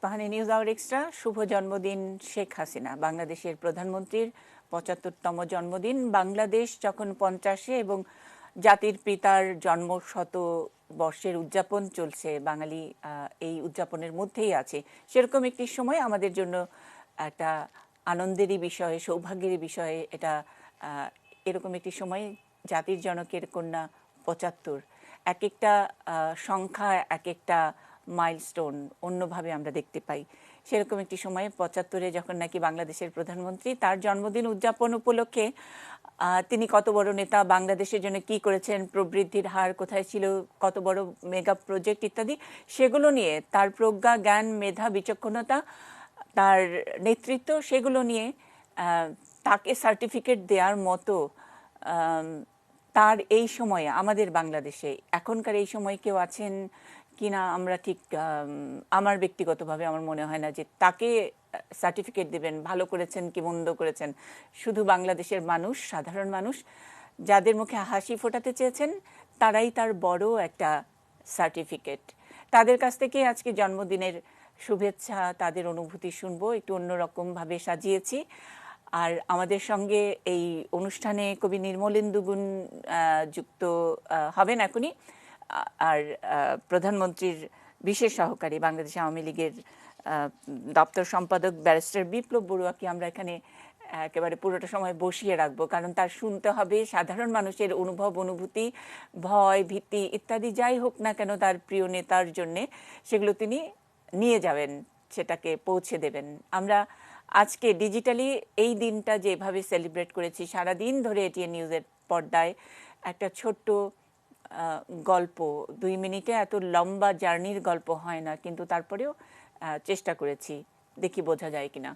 Ispahani news hour extra. শুভ জন্মদিন শেখ হাসিনা, বাংলাদেশের প্রধানমন্ত্রীর ৭৫তম জন্মদিন। বাংলাদেশ যখন ৫০-এ এবং জাতির পিতার জন্মশত বর্ষের উদযাপন চলছে, বাঙালি এই উদযাপনের মধ্যেই আছে, সেরকম একটি সময় আমাদের জন্য একটা আনন্দেরই বিষয়, সৌভাগ্যেরই বিষয় এটা। এরকম একটি সময় জাতির জনকের কন্যা ৭৫, এক একটা সংখ্যা এক একটা মাইলস্টোন অন্যভাবে আমরা দেখতে পাই। সেরকম একটি সময়ে ৭৫-এ যখন নাকি বাংলাদেশের প্রধানমন্ত্রী, তার জন্মদিন উদযাপন উপলক্ষে তিনি কত বড় নেতা, বাংলাদেশের জন্য কি করেছেন, প্রবৃদ্ধির হার কোথায় ছিল, কত বড় মেগা প্রজেক্ট ইত্যাদি, সেগুলো নিয়ে তার প্রজ্ঞা, জ্ঞান, মেধা, বিচক্ষণতা, তার নেতৃত্ব, সেগুলো নিয়ে তাকে সার্টিফিকেট দেওয়ার মতো তার এই সময়ে আমাদের বাংলাদেশে এখনকার এই সময় কেউ আছেন কিনা আমরা ঠিক, আমার ব্যক্তিগতভাবে আমার মনে হয় না যে তাকে সার্টিফিকেট দেবেন ভালো করেছেন কি মন্দ করেছেন। শুধু বাংলাদেশের মানুষ, সাধারণ মানুষ যাদের মুখে হাসি ফোটাতে চেয়েছেন, তারাই তার বড় একটা সার্টিফিকেট। তাদের কাছ থেকে আজকে জন্মদিনের শুভেচ্ছা, তাদের অনুভূতি শুনবো। একটু অন্যরকমভাবে সাজিয়েছি। আর আমাদের সঙ্গে এই অনুষ্ঠানে কবি নির্মলেন্দু গুণ যুক্ত হবেন এখনই। আর প্রধানমন্ত্রীর বিশেষ সহকারী, বাংলাদেশ আওয়ামী লীগের দপ্তর সম্পাদক ব্যারিস্টার বিপ্লব বড়ুয়াকে আমরা এখানে একেবারে পুরোটা সময় বসিয়ে রাখবো, কারণ তার শুনতে হবে সাধারণ মানুষের অনুভব, অনুভূতি, ভয়, ভীতি ইত্যাদি যাই হোক না কেন তার প্রিয় নেতার জন্যে, সেগুলো তিনি নিয়ে যাবেন, সেটাকে পৌঁছে দেবেন। আমরা আজকে ডিজিটালি এই দিনটা যেভাবে সেলিব্রেট করেছি, সারাদিন ধরে এটিএন নিউজের পর্দায় একটা ছোট্ট গল্প, 2 মিনিটে এত লম্বা জার্নির গল্প হয় না, কিন্তু তারপরেও চেষ্টা করেছি, দেখি বোঝা যায় কিনা।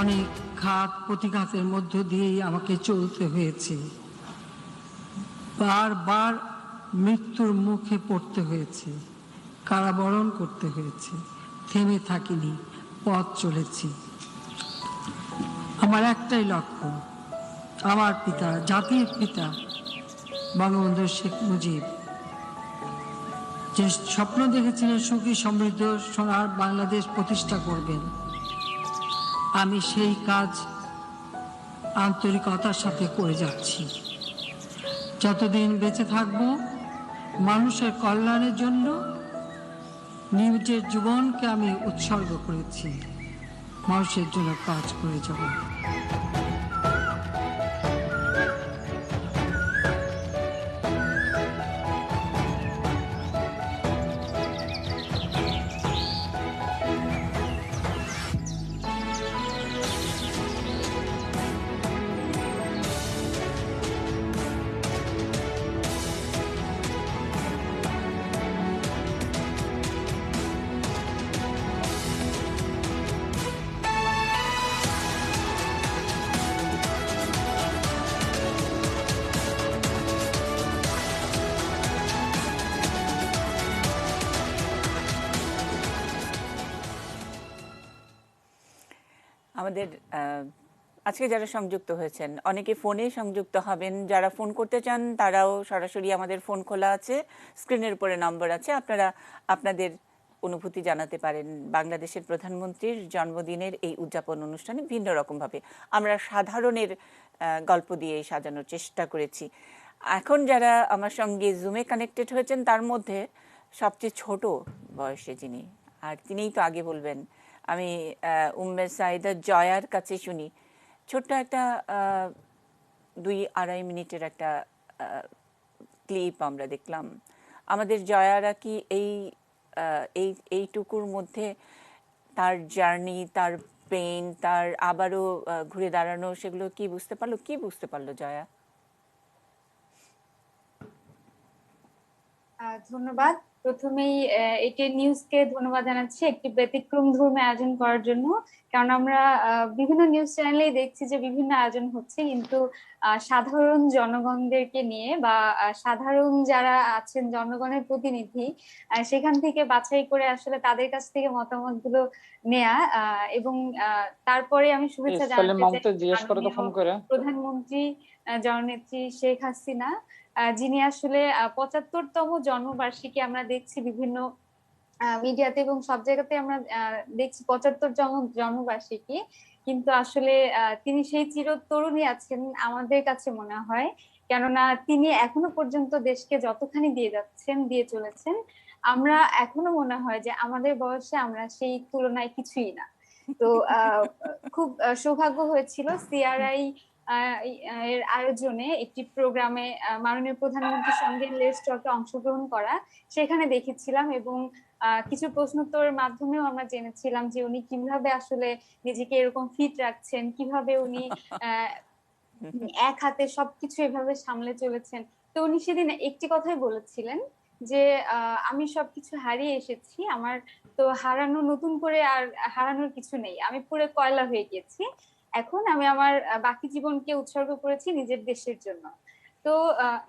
অনেক ঘাত প্রতিঘাতের মধ্য দিয়েই আমাকে চলতে হয়েছে, বারবার মৃত্যুর মুখে পড়তে হয়েছে, কারাবরণ করতে হয়েছে, থেমে থাকিনি, পথ চলেছি। আমার একটাই লক্ষ্য, আমার পিতা, জাতির পিতা বঙ্গবন্ধু শেখ মুজিব যে স্বপ্ন দেখেছিলেন সুখী সমৃদ্ধ সোনার বাংলাদেশ প্রতিষ্ঠা করবেন, আমি সেই কাজ আন্তরিকতার সাথে করে যাচ্ছি। যতদিন বেঁচে থাকব, মানুষের কল্যাণের জন্য নিজের জীবনকে আমি উৎসর্গ করেছি, মানুষের জন্য কাজ করে যাব। আমাদের আজকে যারা সংযুক্ত হয়েছেন, অনেকে ফোনে সংযুক্ত হবেন। যারা ফোন করতে চান তারাও সরাসরি আমাদের ফোন খোলা আছে, স্ক্রিনের উপরে নম্বর আছে, আপনারা আপনাদের অনুভূতি জানাতে পারেন বাংলাদেশের প্রধানমন্ত্রীর জন্মদিনের এই উদযাপন অনুষ্ঠানে ভিন্ন রকমভাবে। আমরা সাধারণের গল্প দিয়ে সাজানোর চেষ্টা করেছি। এখন যারা আমার সঙ্গে জুমে কানেক্টেড হয়েছেন তার মধ্যে সবচেয়ে ছোট বয়সে যিনি, আর তিনিই তো আগে বলবেন। আমি উম্মে সাইদা জয়ার কাছে শুনি। ছোট্ট একটা 2-2.5 মিনিটের একটা ক্লিপ আমরা দেখলাম। আমাদের জয়ারা কি এইটুকুর মধ্যে তার জার্নি, তার পেইন, তার আবারও ঘুরে দাঁড়ানো, সেগুলো কি বুঝতে পারলো জয়া? ধন্যবাদ। প্রথমেই এটি নিউজকে ধন্যবাদ জানাচ্ছি একটি ব্যতিক্রমধর্মী আয়োজন করার জন্য। কারণ আমরা বিভিন্ন নিউজ চ্যানেলেই দেখছি যে বিভিন্ন আয়োজন হচ্ছে, কিন্তু সাধারণ জনগণদেরকে নিয়ে বা সাধারণ যারা আছেন জনগণের প্রতিনিধি, সেখান থেকে বাছাই করে আসলে তাদের কাছ থেকে মতামত গুলো নেয়া। এবং তারপরে আমি শুভেচ্ছা জানাতে চাই মাননীয় প্রধানমন্ত্রী জননেত্রী শেখ হাসিনা, যিনি আসলে 75তম জন্মবার্ষিকী আমরা দেখছি বিভিন্ন মিডিয়াতে এবং সব জায়গাতে আমরা দেখছি 75তম জন্মবার্ষিকী, কিন্তু আসলে তিনি সেই চিরতরুণী আছেন আমাদের কাছে মনে হয়। কেননা তিনি এখনো পর্যন্ত দেশকে যতখানি দিয়ে চলেছেন, আমরা এখনো মনে হয় যে আমাদের বয়সে আমরা সেই তুলনায় কিছুই না। তো খুব সৌভাগ্য হয়েছিল সিআরআই এর আয়োজনে একটি প্রোগ্রামে মাননীয় প্রধানমন্ত্রীর সঙ্গে লেটস টকে অংশগ্রহণ করা। সেখানে দেখেছিলাম এবং কিছু প্রশ্নোত্তরের মাধ্যমেও আমরা জেনেছিলাম যে উনি কিভাবে আসলে নিজেকে এরকম ফিট রাখছেন, কিভাবে উনি এক হাতে সবকিছু এভাবে সামলে চলেছেন। তো উনি সেদিন একটি কথাই বলেছিলেন যে আমি সবকিছু হারিয়ে এসেছি, আমার তো হারানো, নতুন করে আর হারানোর কিছু নেই, আমি পুরো কয়লা হয়ে গেছি, এখন আমি আমার বাকি জীবনকে উৎসর্গ করেছি নিজের দেশের জন্য। তো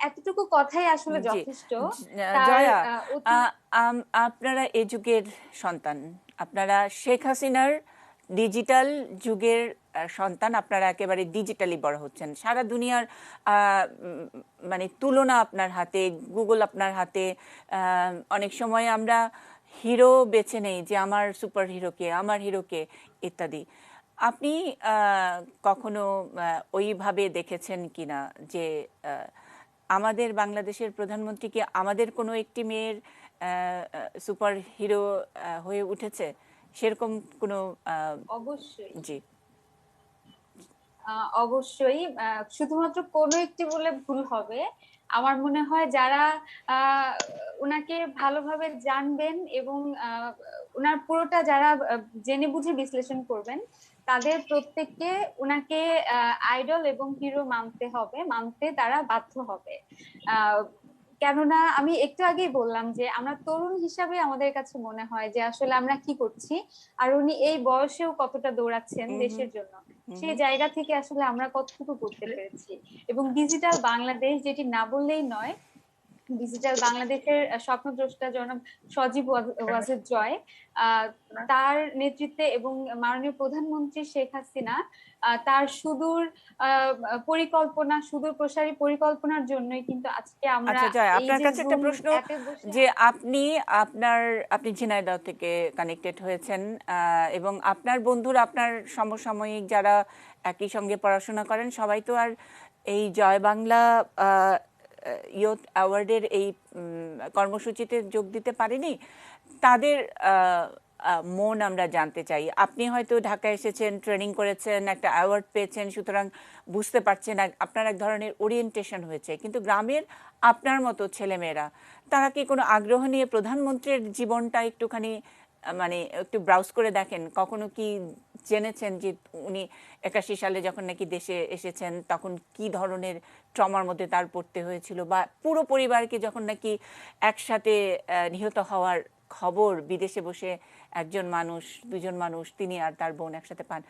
এতটুকু কথাই আসলে যথেষ্ট। জয়া, আপনারা এ যুগের সন্তান, আপনারা শেখ হাসিনার ডিজিটাল যুগের সন্তান, আপনারা একেবারে ডিজিটালি বড় হচ্ছেন। সারা দুনিয়ার মানে তুলনা আপনার হাতে, গুগল আপনার হাতে। অনেক সময় আমরা হিরো বেছে নেই যে আমার সুপার হিরোকে, আমার হিরোকে ইত্যাদি। আপনি কখনো ওইভাবে দেখেছেন কিনা যে আমাদের বাংলাদেশের প্রধানমন্ত্রী কি আমাদের কোনো একটি মেয়ের সুপার হিরো হয়ে উঠেছে? সেরকম কোনো? অবশ্যই, জি, অবশ্যই। শুধুমাত্র কোনো একটি বলে ভুল হবে। আমার মনে হয় যারা উনাকে ভালোভাবে জানবেন এবং উনার পুরোটা যারা জেনে বুঝে বিশ্লেষণ করবেন, তাদের প্রত্যেককে উনাকে আইডল এবং হিরো মানতে তারা বাধ্য হবে। কেননা আমি একটু আগেই বললাম যে আমরা তরুণ হিসাবে আমাদের কাছে মনে হয় যে আসলে আমরা কি করছি, আর উনি এই বয়সেও কতটা দৌড়াচ্ছেন দেশের জন্য, সেই জায়গা থেকে আসলে আমরা কতটুকু করতে পেরেছি। এবং ডিজিটাল বাংলাদেশ, যেটি না বললেই নয়, ডিজিটাল বাংলাদেশের স্বপ্নদ্রষ্টা জনাব সজীব ওয়াজেদ জয়, তার নেতৃত্বে এবং মাননীয় প্রধানমন্ত্রী শেখ হাসিনা তার সুদূর প্রসারী পরিকল্পনার জন্যই কিন্তু আজকে আমরা আচ্ছা জয়, এই আপনার যে কাছে একটা জুম প্রশ্ন, অ্যাপে বসে যে আপনি ঝিনাইদহ থেকে কানেক্টেড হয়েছেন, এবং আপনার বন্ধুরা, আপনার সমসাময়িক যারা একই সঙ্গে পড়াশোনা করেন, সবাই তো আর এই জয় বাংলা ইয়ুথ অ্যাওয়ার্ডের এই কর্মসূচিতে যোগ দিতে পারেনি। তাদের মন আমরা জানতে চাই। আপনি হয়তো ঢাকা এসেছেন, ট্রেনিং করেছেন, একটা অ্যাওয়ার্ড পেয়েছেন, সুতরাং বুঝতে পারছেন আপনার এক ধরনের ওরিয়েন্টেশন হয়েছে। কিন্তু গ্রামের আপনার মতো ছেলেমেয়েরা, তারা কি কোনো আগ্রহ নিয়ে প্রধানমন্ত্রীর জীবনটা একটুখানি মানে একটু ব্রাউজ করে দেখেন? কখনো কি জেনেছেন যে উনি 81 সালে যখন নাকি দেশে এসেছেন তখন কি ধরনের ট্রমার মধ্যে তার পড়তে হয়েছিল, বা পুরো পরিবারকে যখন নাকি একসাথে নিহত হওয়ার খবর বিদেশে বসে একজন মানুষ, দুজন মানুষ, তিনি আর তার বোন একসাথে পান,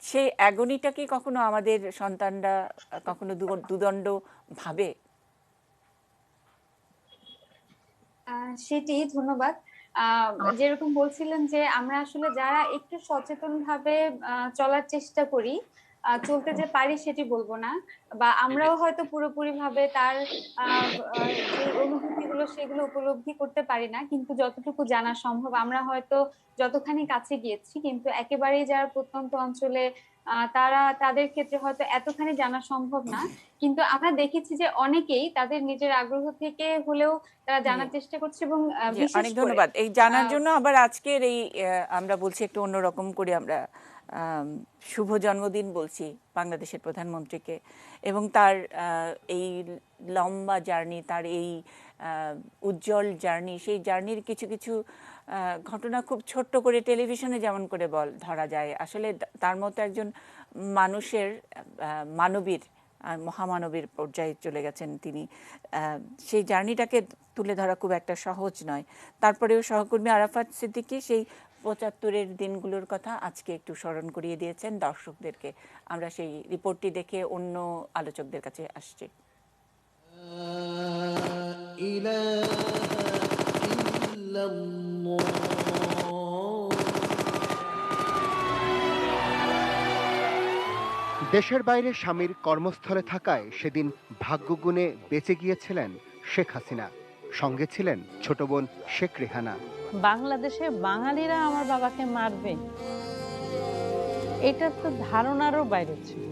সেই অ্যাগনিটা কি কখনো আমাদের সন্তানরা কখনো দুদণ্ড ভাবে? সেটি ধন্যবাদ। যেরকম বলছিলেন যে আমরা আসলে যারা একটু সচেতন ভাবে চলার চেষ্টা করি, চলতে যে পারি সেটি বলবো না, বা আমরাও হয়তো পুরোপুরি ভাবে তার যে অনুভূতিগুলো সেগুলো উপলব্ধি করতে পারি না, কিন্তু যতটুকু জানা সম্ভব আমরা হয়তো যতখানি কাছে গিয়েছি, কিন্তু একেবারেই যারা প্রত্যন্ত অঞ্চলে তাদের ক্ষেত্রে হয়তো এতখানি জানা সম্ভব না। কিন্তু আমরা দেখেছি যে অনেকেই তাদের নিজের আগ্রহ থেকে হলেও তারা জি জানার চেষ্টা করছে, এবং জি, বিশেষ অনেক করে ধন্যবাদ এই জানার আহ জন্য। আবার আজকের এই আমরা বলছি একটু অন্যরকম করে, আমরা আম, শুভ জন্মদিন বলছি বাংলাদেশের প্রধানমন্ত্রীকে, এবং তার এই লম্বা জার্নি, তার এই উজ্জ্বল জার্নি, সেই জার্নির কিছু কিছু ঘটনা খুব ছোট্ট করে টেলিভিশনে যেমন করে ধরা যায়। আসলে তার মতো একজন মানুষের মানবীর মহামানবীর পর্যায়ে চলে গেছেন তিনি। সেই জার্নিটাকে তুলে ধরা খুব একটা সহজ নয়। তারপরেও সহকর্মী আরাফাত সিদ্দিকী সেই ৭৫-এর দিনগুলোর কথা আজকে একটু স্মরণ করিয়ে দিয়েছেন দর্শকদেরকে। আমরা সেই রিপোর্টটি দেখে অন্য আলোচকদের কাছে আসছি। দেশের বাইরে স্বামীর কর্মস্থলে থাকায় সেদিন ভাগ্যগুণে বেঁচে গিয়েছিলেন শেখ হাসিনা। সঙ্গে ছিলেন ছোট বোন শেখ রেহানা। বাংলাদেশে বাঙালিরা আমার বাবাকে মারবে, এটা তো ধারণারও বাইরে ছিল।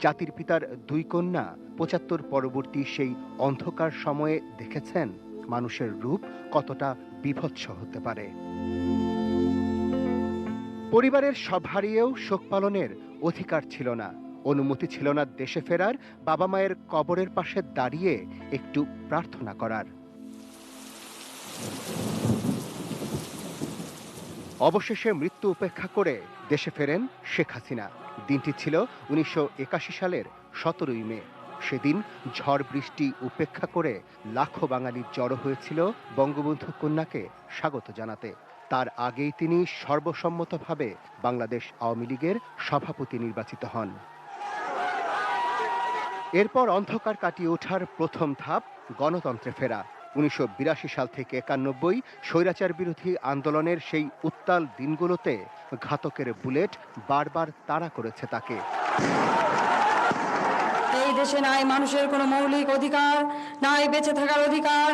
জাতির পিতার দুই কন্যা ৭৫ পরবর্তী সেই অন্ধকার সময়ে দেখেছেন মানুষের রূপ কতটা বীভৎস হতে পারে। পরিবারের সব হারিয়েও শোক পালনের অধিকার ছিল না, অনুমতি ছিল না দেশে ফেরার, বাবা মায়ের কবরের পাশে দাঁড়িয়ে একটু প্রার্থনা করার। অবশেষে মৃত্যু উপেক্ষা করে দেশে ফেরেন শেখ হাসিনা। দিনটি ছিল ১৯৮১ সালের ১৭ই মে। সেদিন ঝড় বৃষ্টি উপেক্ষা করে লাখো বাঙালি জড়ো হয়েছিল বঙ্গবন্ধু কন্যাকে স্বাগত জানাতে। তার আগেই তিনি সর্বসম্মতভাবে বাংলাদেশ আওয়ামী লীগের সভাপতি নির্বাচিত হন। এরপর অন্ধকার কাটিয়ে ওঠার প্রথম ধাপ গণতন্ত্রে ফেরা। ১৯৮২ সাল থেকে ৯১ স্বৈরাচার বিরোধী আন্দোলনের সেই উত্তাল দিনগুলোতে ঘাতকের বুলেট বারবার তাড়া করেছে তাকে। এই দেশে নাই মানুষের কোনো মৌলিক অধিকার, নাই বেঁচে থাকার অধিকার,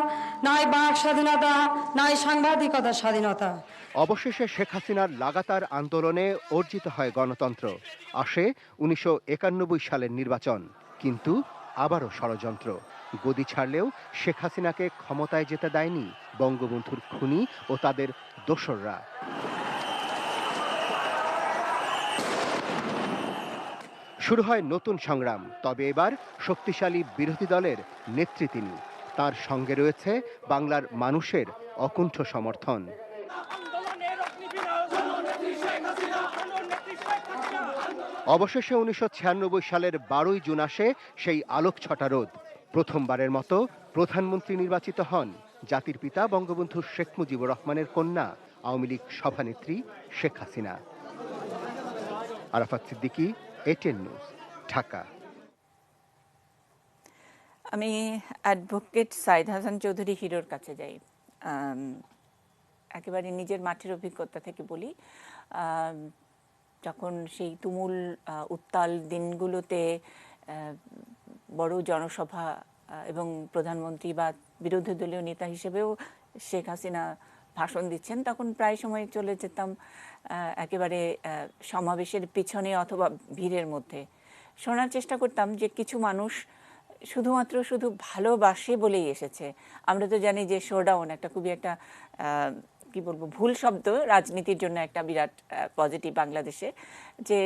নাই বাক স্বাধীনতা, নাই সাংবাদিকতার স্বাধীনতা। অবশেষে শেখ হাসিনার লাগাতার আন্দোলনে অর্জিত হয় গণতন্ত্র। আসে ১৯৯১ সালের নির্বাচন, কিন্তু আবারও ষড়যন্ত্র। গদি ছাড়লেও শেখ হাসিনাকে ক্ষমতায় যেতে দেয়নি বঙ্গবন্ধুর খুনি ও তাদের দোসররা। শুরু হয় নতুন সংগ্রাম, তবে এবার শক্তিশালী বিরোধী দলের নেত্রী তিনি। তার সঙ্গে রয়েছে বাংলার মানুষের অকুণ্ঠ সমর্থন। অবশেষে ১৯৯৬ সালের ১২ই জুন আসে সেই আলোকছটা রোদ। প্রথমবারের মতো প্রধানমন্ত্রী নির্বাচিত হন জাতির পিতা বঙ্গবন্ধু শেখ মুজিবুর রহমানের কন্যা আওয়ামী লীগ সভানেত্রী শেখ হাসিনা। Arafat Siddiqui, ATN news, Dhaka. আমি অ্যাডভোকেট সাইদ হাসান চৌধুরী হিরোর কাছে যাই। একেবারে নিজের মাঠের অভিজ্ঞতা থেকে বলি, যখন সেই তুমুল উত্তাল দিনগুলোতে বড় জনসভা এবং প্রধানমন্ত্রী বা বিরোধী দলীয় নেতা হিসেবেও শেখ হাসিনা ভাষণ দিচ্ছেন, তখন প্রায় সময় চলে যেতাম একেবারে সমাবেশের পিছনে অথবা ভিড়ের মধ্যে। শোনার চেষ্টা করতাম যে কিছু মানুষ শুধু ভালোবাসে বলেই এসেছে। আমরা তো জানি যে শোডাউন একটা খুবই একটা কি বলবো ভুল শব্দ, রাজনীতির জন্য একটা বিরাট পজিটিভ বাংলাদেশে, যে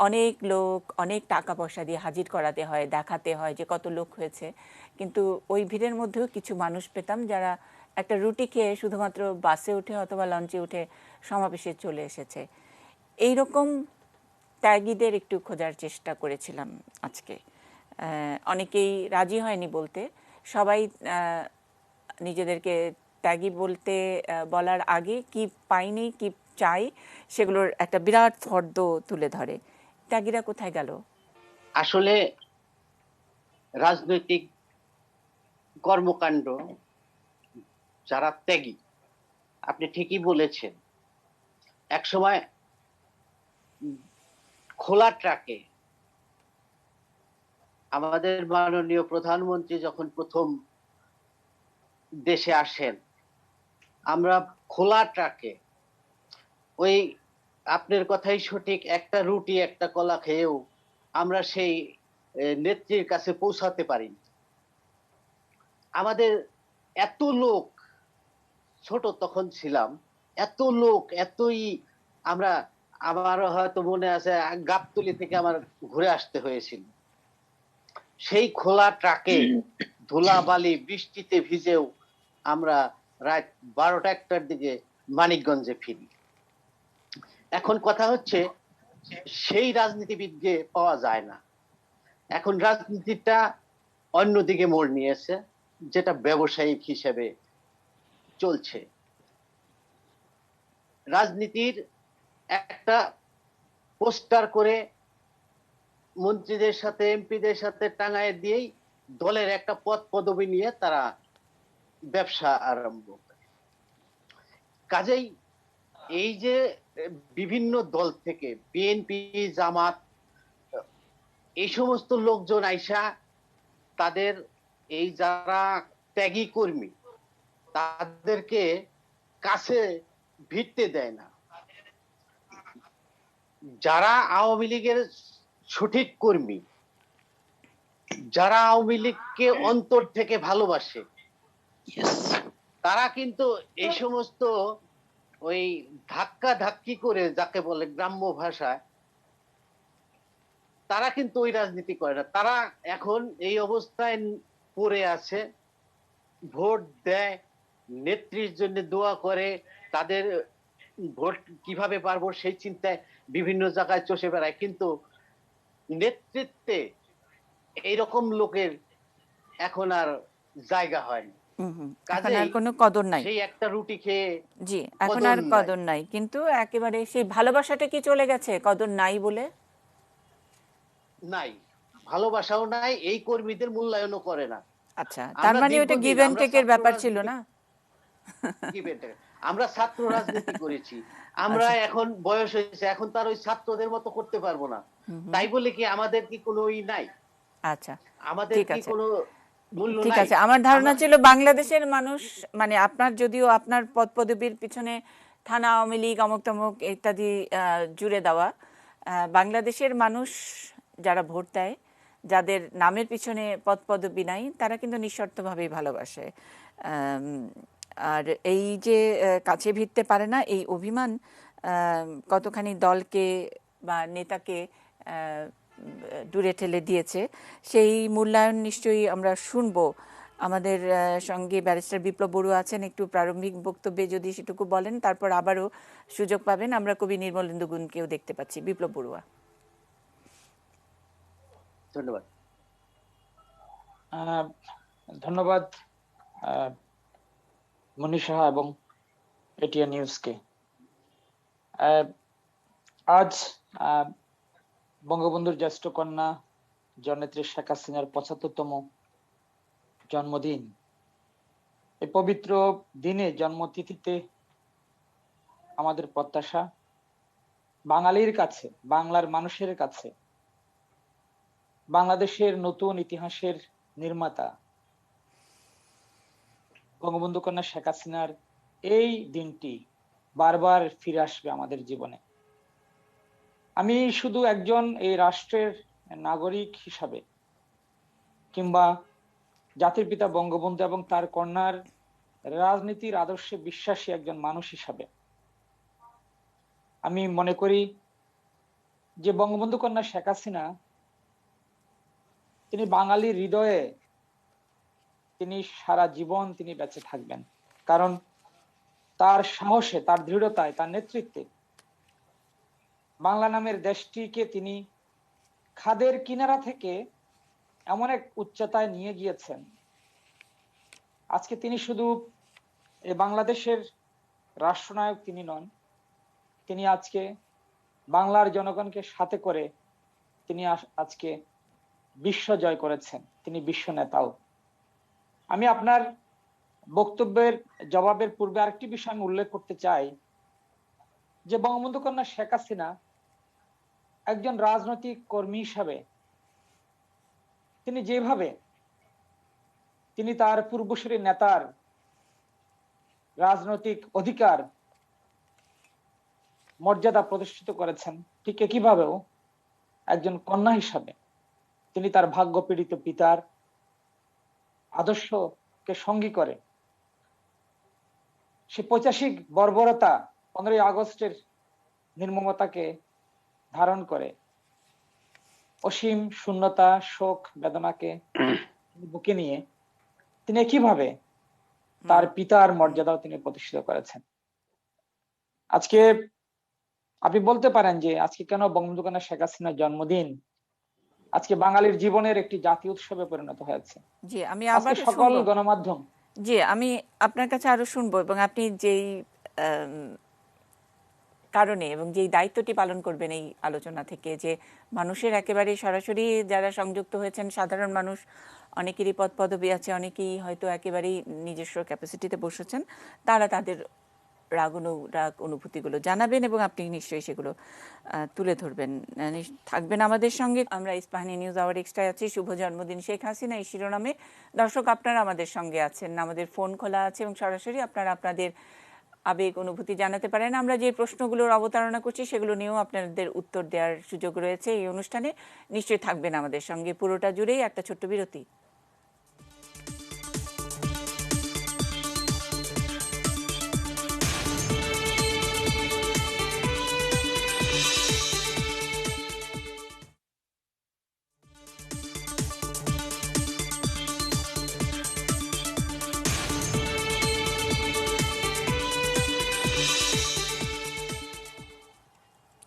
অনেক লোক অনেক টাকা পয়সা দিয়ে হাজির করাতে হয়, দেখাতে হয় যে কত লোক হয়েছে, কিন্তু ওই ভিড়ের মধ্যেও কিছু মানুষ পেতাম যারা একটা রুটি খেয়ে শুধুমাত্র বাসে উঠে অথবা লঞ্চে উঠে সমাবেশে চলে এসেছে। এইরকম ত্যাগীদের একটু খোঁজার চেষ্টা করেছিলাম আজকে। অনেকেই রাজি হয়নি বলতে, সবাই নিজেদেরকে ত্যাগী বলার আগে কি পাইনি কি চাই সেগুলোর একটা বিরাট ফর্দ তুলে ধরে। ত্যাগীরা কোথায় গেল? আসলে রাজনৈতিক কর্মকাণ্ড যারা ত্যাগী, আপনি ঠিকই বলেছেন, একসময় খোলা ট্রাকে আমাদের মাননীয় প্রধানমন্ত্রী যখন প্রথম দেশে আসেন, আমরা খোলা ট্রাকে ওই আপনার কথাই সঠিক, একটা রুটি একটা কলা খেয়েও আমরা সেই নেত্রীর কাছে পৌঁছাতে পারি। আমাদের এত লোক, ছোট তখন ছিলাম, এত লোক, এতই আমরা, আমার হয়তো মনে আছে গাবতলী থেকে আমার ঘুরে আসতে হয়েছিল সেই খোলা ট্রাকে, ধুলাবালি বৃষ্টিতে ভিজেও আমরা রাত 12টা 1টার দিকে মানিকগঞ্জে ফিরি। এখন কথা হচ্ছে সেই রাজনীতিবিদকে পাওয়া যায় না। এখন রাজনীতিটা অন্যদিকে মোড় নিয়েছে, যেটা ব্যবসায়িক হিসেবে চলছে। রাজনীতির একটা পোস্টার করে মন্ত্রীদের সাথে এমপিদের সাথে টাঙায় দিয়েই দলের একটা পদ পদবি নিয়ে তারা ব্যবসা আরম্ভ করে। কাজেই এই যে বিভিন্ন দল থেকে বিএনপি, জামাত, এই সমস্ত লোকজন আইসা তাদের এই যারা ত্যাগী কর্মী তাদেরকে কাছে ভিড়তে দেয় না। যারা আওয়ামী লীগের সঠিক কর্মী, যারা আওয়ামী লীগকে অন্তর থেকে ভালোবাসে, তারা কিন্তু এই সমস্ত ওই ধাক্কা ধাক্কি করে, যাকে বলে গ্রাম্য ভাষায়, তারা কিন্তু ওই রাজনীতি করে না। তারা এখন এই অবস্থায় পড়ে আছে, ভোট দেয়, নেত্রীর জন্য দোয়া করে, তাদের ভোট কিভাবে পারবো সেই চিন্তায় বিভিন্ন জায়গায় চষে বেড়ায়, কিন্তু নেতৃত্বে এইরকম লোকের এখন আর জায়গা হয়নি। এখন আর কোনো কদর নাই। সেই একটা রুটি খেয়ে জি, এখন আর কদর নাই, কিন্তু একেবারে সেই ভালোবাসাটা কি চলে গেছে কদর নাই বলে? নাই, ভালোবাসাও নাই, এই কর্মীদের মূল্যায়নও করে না। আচ্ছা, তার মানে ওটা গিভ এন্ড টেকের ব্যাপার ছিল না? আমরা ছাত্র রাজনীতি করেছি, আমরা এখন বয়স হয়েছে, এখন তার ওই ছাত্রদের মতো করতে পারবো না, তাই বলে কি আমাদের কি কোনো নাই? আচ্ছা, আমাদের কি কোনো মূল্য নাই? ঠিক আছে। আমার ধারণা ছিল বাংলাদেশের মানুষ, মানে আপনার, যদিও আপনার পদ পদবীর পিছনে থানা, আওয়ামী লীগ, অমুক তমুক ইত্যাদি জুড়ে দেওয়া, বাংলাদেশের মানুষ যারা ভোট দেয়, যাদের নামের পিছনে পদ পদবী নাই, তারা কিন্তু নিঃশর্তভাবেই ভালোবাসে। আর এই যে কাছে ভিড়তে পারে না, এই অভিমান কতখানি দলকে বা নেতাকে দূরে ঠেলে দিয়েছে, সেই মূল্যায়ন নিশ্চয়ই আমরা শুনবো। আমাদের সঙ্গে ব্যারিস্টার বিপ্লব বড়ুয়া আছেন, একটু প্রারম্ভিক বক্তব্যে যদি সেটুকু বলেন, তারপর আবারও সুযোগ পাবেন। আমরা কবি নির্মলেন্দু গুণকেও দেখতে পাচ্ছি। বিপ্লব বড়ুয়া। ধন্যবাদ। ধন্যবাদ মনীষা এবং এটিএন নিউজকে। আজ বঙ্গবন্ধুর জ্যেষ্ঠ কন্যা জননেত্রী শেখ হাসিনার 75তম জন্মদিন। এই পবিত্র দিনে, জন্মতিথিতে আমাদের প্রত্যাশা বাঙালির কাছে, বাংলার মানুষের কাছে, বাংলাদেশের নতুন ইতিহাসের নির্মাতা বঙ্গবন্ধু কন্যা শেখ হাসিনার এই দিনটি বারবার ফিরে আসবে আমাদের জীবনে। আমি শুধু একজন এই রাষ্ট্রের নাগরিক হিসাবে, কিংবা জাতির পিতা বঙ্গবন্ধু এবং তার কন্যার রাজনীতির আদর্শে বিশ্বাসী একজন মানুষ হিসাবে আমি মনে করি যে বঙ্গবন্ধু কন্যা শেখ হাসিনা, তিনি বাঙালির হৃদয়ে, তিনি সারা জীবন তিনি বেঁচে থাকবেন। কারণ তার সাহসে, তার দৃঢ়তায়, তার নেতৃত্বে বাংলা নামের দেশটিকে তিনি খাদের কিনারা থেকে এমন এক উচ্চতায় নিয়ে গিয়েছেন। আজকে তিনি শুধু বাংলাদেশের রাষ্ট্রনায়ক তিনি নন, তিনি আজকে বাংলার জনগণকে সাথে করে তিনি আজকে বিশ্ব জয় করেছেন, তিনি বিশ্ব নেতাও। আমি আপনার বক্তব্যের জবাবের পূর্বে আরেকটি বিষয় আমি উল্লেখ করতে চাই যে বঙ্গবন্ধু কন্যা শেখ হাসিনা একজন রাজনৈতিক কর্মী হিসাবে তিনি যেভাবে তিনি তার পূর্বসূরি নেতার রাজনৈতিক অধিকার মর্যাদা প্রতিষ্ঠিত করেছেন, ঠিক একইভাবেও একজন কন্যা হিসাবে তিনি তার ভাগ্যপীড়িত পিতার আদর্শকে সঙ্গী করে সে 85 বর্বরতা 15ই আগস্টের নির্মমতাকে ধারণ করে অসীম শূন্যতা, শোক, বেদনাকে বুকে নিয়ে তিনি কিভাবে তার পিতার মর্যাদাও তিনি প্রতিষ্ঠিত করেছেন। আজকে আপনি বলতে পারেন যে আজকে কেন বঙ্গবন্ধু কন্যা শেখ হাসিনার জন্মদিন আজকে বাঙালির জীবনের একটি জাতীয় উৎসবে পরিণত হয়েছে। জি, আমি আজকে আবার সকল শুনবো। গণমাধ্যম, জি, আমি আপনার কাছে আরো শুনবো, এবং আপনি যেই কারণে এবং যেই দায়িত্বটি পালন করবেন এই আলোচনা থেকে, যে মানুষের একেবারে সরাসরি যারা সংযুক্ত হয়েছেন সাধারণ মানুষ, অনেকেরই পদ পদবি আছে, অনেকেই হয়তো একেবারেই নিজস্ব ক্যাপাসিটিতে বসেছেন, তারা তাদের রাগ অনুভূতিগুলো জানাবেন এবং আপনি নিশ্চয়ই সেগুলো তুলে ধরবেন। থাকবেন আমাদের সঙ্গে। আমরা ইস্পাহানি নিউজ আওয়ার এক্সট্রায় আছি। শুভ জন্মদিন শেখ হাসিনা এই শিরোনামে। দর্শক, আপনারা আমাদের সঙ্গে আছেন, আমাদের ফোন খোলা আছে এবং সরাসরি আপনারা আপনাদের আবেগ অনুভূতি জানাতে পারেন। আমরা যে প্রশ্নগুলোর অবতারণা করছি সেগুলো নিয়েও আপনাদের উত্তর দেওয়ার সুযোগ রয়েছে এই অনুষ্ঠানে। নিশ্চয়ই থাকবেন আমাদের সঙ্গে পুরোটা জুড়েই। একটা ছোট্ট বিরতি।